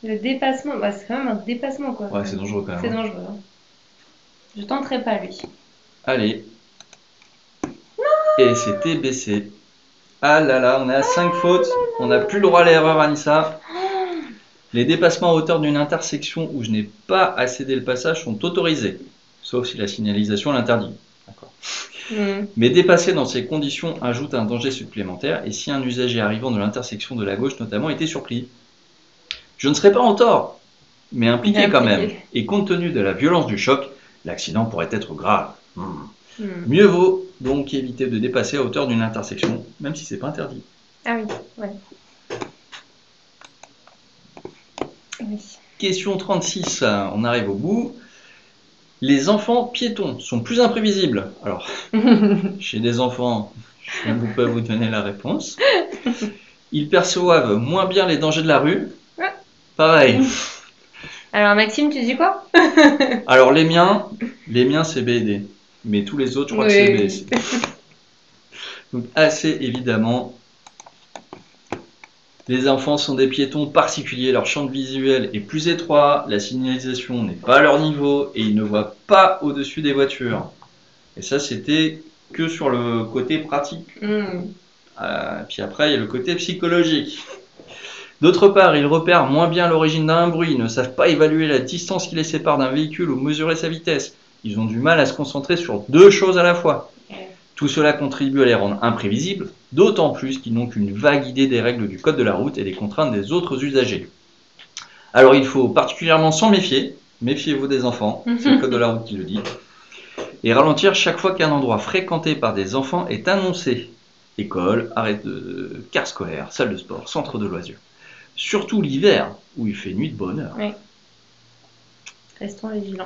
Le dépassement, c'est quand même un dépassement quoi. Ouais, c'est dangereux quand même. C'est dangereux. Hein. Je tenterai pas lui. Allez. Non. Et c'était BC. Ah là là, on est à 5 fautes. On n'a plus le droit à l'erreur, Anissa. Les dépassements à hauteur d'une intersection où je n'ai pas à céder le passage sont autorisés, sauf si la signalisation l'interdit. D'accord. Mais dépasser dans ces conditions ajoute un danger supplémentaire, et si un usager arrivant de l'intersection de la gauche notamment était surpris, je ne serais pas en tort, mais impliqué quand même. Et compte tenu de la violence du choc, l'accident pourrait être grave. Mieux vaut donc éviter de dépasser à hauteur d'une intersection, même si c'est pas interdit. Ah oui, ouais. Oui. Question 36, on arrive au bout. Les enfants piétons sont plus imprévisibles. Alors, chez des enfants, je ne peux pas vous donner la réponse. Ils perçoivent moins bien les dangers de la rue. Pareil. Alors Maxime, tu dis quoi? Alors les miens c'est B et D. Mais tous les autres, je crois que c'est B. Oui. Donc assez évidemment, les enfants sont des piétons particuliers, leur champ visuel est plus étroit, la signalisation n'est pas à leur niveau et ils ne voient pas au-dessus des voitures. Et ça, c'était que sur le côté pratique. Puis après, il y a le côté psychologique. D'autre part, ils repèrent moins bien l'origine d'un bruit, ne savent pas évaluer la distance qui les sépare d'un véhicule ou mesurer sa vitesse. Ils ont du mal à se concentrer sur deux choses à la fois. Tout cela contribue à les rendre imprévisibles, d'autant plus qu'ils n'ont qu'une vague idée des règles du code de la route et des contraintes des autres usagers. Alors il faut particulièrement s'en méfier, méfiez-vous des enfants, c'est le code de la route qui le dit, et ralentir chaque fois qu'un endroit fréquenté par des enfants est annoncé. École, arrêt de car scolaire, salle de sport, centre de loisirs. Surtout l'hiver, où il fait nuit de bonne heure. Oui. Restons vigilants.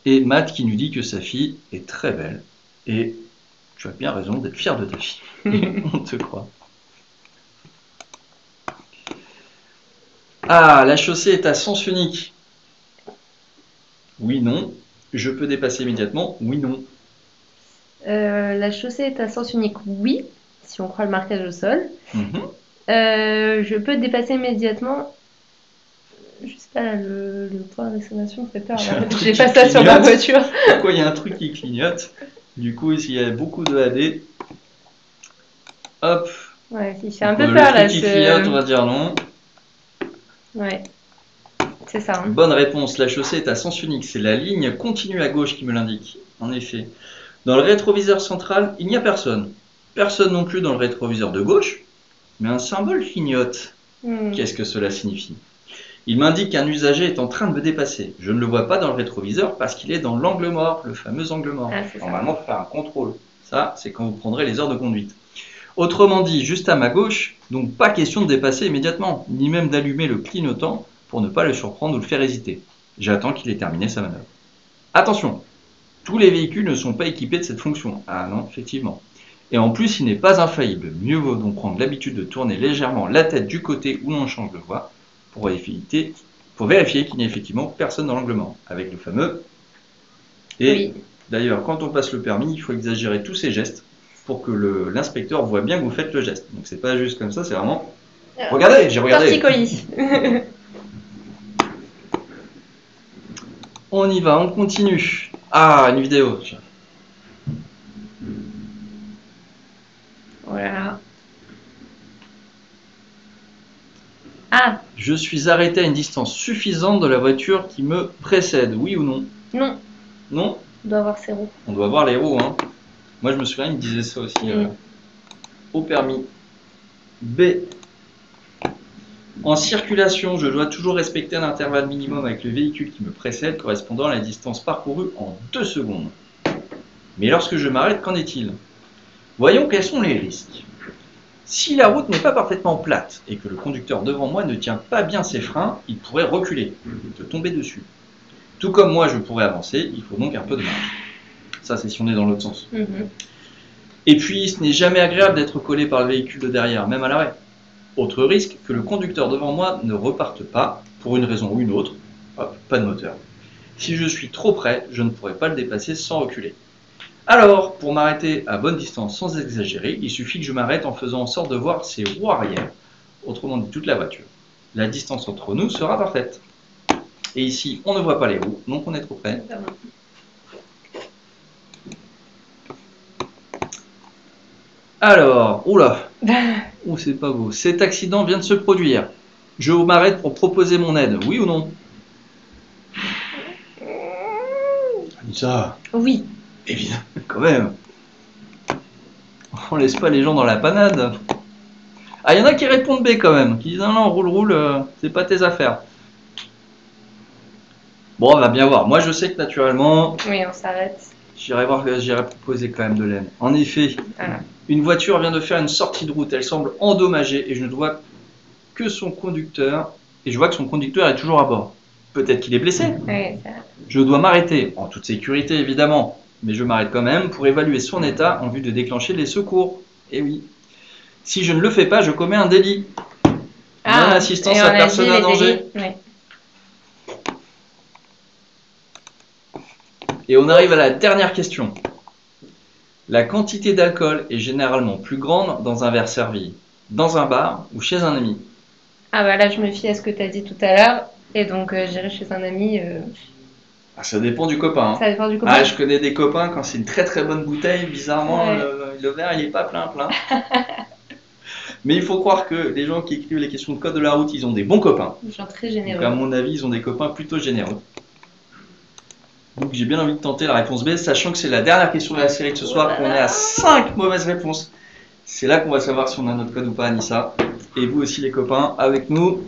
Et Matt qui nous dit que sa fille est très belle. Et tu as bien raison d'être fier de ta fille. On te croit. Ah, la chaussée est à sens unique. Oui, non. Je peux dépasser immédiatement. Oui, non. La chaussée est à sens unique, oui, si on croit le marquage au sol. Mhm. Je peux dépasser immédiatement. Je sais pas, là, le point d'exclamation me fait peur. J'ai un truc J'ai qui pas ça sur ma clignote. voiture. Pourquoi il y a un truc qui clignote? Du coup, ici, il y a beaucoup de AD. Hop. Ouais, il fait un Donc, peu le peur là. truc qui clignote, on va dire non. Ouais, c'est ça. Hein. Bonne réponse. La chaussée est à sens unique. C'est la ligne continue à gauche qui me l'indique. En effet. Dans le rétroviseur central, il n'y a personne. Personne non plus dans le rétroviseur de gauche. Mais un symbole clignote. Qu'est-ce que cela signifie? Il m'indique qu'un usager est en train de me dépasser. Je ne le vois pas dans le rétroviseur parce qu'il est dans l'angle mort, le fameux angle mort. Ah, Normalement, il faut faire un contrôle. Ça, c'est quand vous prendrez les heures de conduite. Autrement dit, juste à ma gauche, donc pas question de dépasser immédiatement, ni même d'allumer le clignotant pour ne pas le surprendre ou le faire hésiter. J'attends qu'il ait terminé sa manœuvre. Attention, tous les véhicules ne sont pas équipés de cette fonction. Ah non, effectivement. Et en plus, il n'est pas infaillible. Mieux vaut donc prendre l'habitude de tourner légèrement la tête du côté où l'on change de voie pour vérifier qu'il n'y a effectivement personne dans l'angle mort, avec le fameux. Et oui. D'ailleurs, quand on passe le permis, il faut exagérer tous ces gestes pour que l'inspecteur voit bien que vous faites le geste. Donc c'est pas juste comme ça, c'est vraiment. Regardez, j'ai regardé. Torticolis. On y va, on continue. Ah, une vidéo. Voilà. Ah. Je suis arrêté à une distance suffisante de la voiture qui me précède, oui ou non? Non. Non? On doit avoir ses roues. On doit voir les roues, hein. Moi je me souviens, il me disait ça aussi au permis. B. En circulation, je dois toujours respecter un intervalle minimum avec le véhicule qui me précède correspondant à la distance parcourue en 2 secondes. Mais lorsque je m'arrête, qu'en est-il? Voyons quels sont les risques. Si la route n'est pas parfaitement plate et que le conducteur devant moi ne tient pas bien ses freins, il pourrait reculer et te tomber dessus. Tout comme moi je pourrais avancer, il faut donc un peu de marge. Ça c'est si on est dans l'autre sens. Et puis ce n'est jamais agréable d'être collé par le véhicule de derrière, même à l'arrêt. Autre risque, que le conducteur devant moi ne reparte pas, pour une raison ou une autre, hop, pas de moteur. Si je suis trop près, je ne pourrai pas le dépasser sans reculer. Alors, pour m'arrêter à bonne distance sans exagérer, il suffit que je m'arrête en faisant en sorte de voir ses roues arrière, autrement dit toute la voiture. La distance entre nous sera parfaite. Et ici, on ne voit pas les roues, donc on est trop près. Alors, oula, oh, c'est pas beau. Cet accident vient de se produire. Je m'arrête pour proposer mon aide, oui ou non? Ça. Oui. Évidemment, quand même. On laisse pas les gens dans la panade. Ah, il y en a qui répondent B quand même, qui disent non, roule, c'est pas tes affaires. Bon, on va bien voir. Moi, je sais que naturellement. Oui, on s'arrête. J'irai proposer quand même de l'aide. En effet, une voiture vient de faire une sortie de route. Elle semble endommagée et je ne vois que son conducteur et je vois que son conducteur est toujours à bord. Peut-être qu'il est blessé. Ouais, ça- Je dois m'arrêter, en toute sécurité évidemment, mais je m'arrête quand même pour évaluer son état en vue de déclencher les secours. Et oui. Si je ne le fais pas, je commets un délit. Non-assistance et à on a personne dit à les danger. délits. Ouais. Et on arrive à la dernière question. La quantité d'alcool est généralement plus grande dans un verre servi dans un bar ou chez un ami. Ah bah là, je me fie à ce que tu as dit tout à l'heure. Et donc, j'irai chez un ami. Ah, ça dépend du copain. Hein. Ça dépend du Ah, copain. je connais des copains, quand c'est une très très bonne bouteille, bizarrement, Ouais. le verre il est pas plein plein. Mais il faut croire que les gens qui écrivent les questions de code de la route, ils ont des bons copains. Des gens très Donc à généreux. mon avis, ils ont des copains plutôt généreux. Donc j'ai bien envie de tenter la réponse B, sachant que c'est la dernière question de la série de ce soir, qu'on est à 5 mauvaises réponses. C'est là qu'on va savoir si on a notre code ou pas, Anissa. Et vous aussi les copains, avec nous,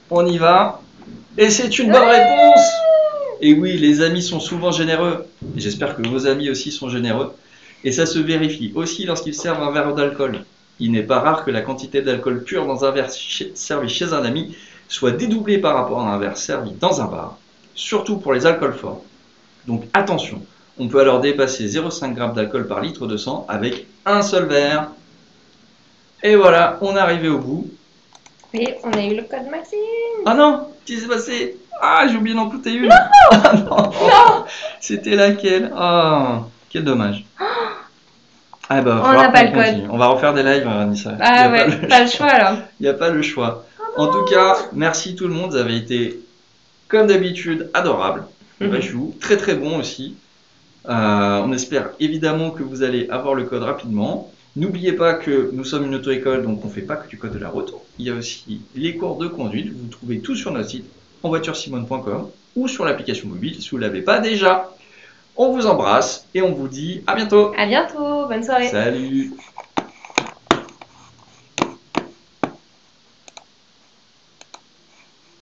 on y va. Et c'est une bonne réponse. Et oui, les amis sont souvent généreux. Et j'espère que vos amis aussi sont généreux. Et ça se vérifie aussi lorsqu'ils servent un verre d'alcool. Il n'est pas rare que la quantité d'alcool pur dans un verre servi chez un ami soit dédoublée par rapport à un verre servi dans un bar, surtout pour les alcools forts. Donc attention, on peut alors dépasser 0,5 g d'alcool par litre de sang avec un seul verre. Et voilà, on est arrivé au bout. Et on a eu le code Maxime. Ah non, qu'est-ce qui s'est passé? Ah, j'ai oublié d'en coûter une. Ah non, c'était laquelle? Ah, quel dommage. Ah bah, On n'a pas le code. continue. On va refaire des lives, Anissa. Ah ouais, pas le choix alors. Il n'y a pas le choix. En tout cas, merci tout le monde. Vous avez été, comme d'habitude, adorables. Vachou, très très bon aussi. On espère évidemment que vous allez avoir le code rapidement. N'oubliez pas que nous sommes une auto-école, donc on ne fait pas que du code de la route. Il y a aussi les cours de conduite. Vous trouvez tout sur notre site, envoituresimone.com ou sur l'application mobile si vous ne l'avez pas déjà. On vous embrasse et on vous dit à bientôt. À bientôt, bonne soirée. Salut.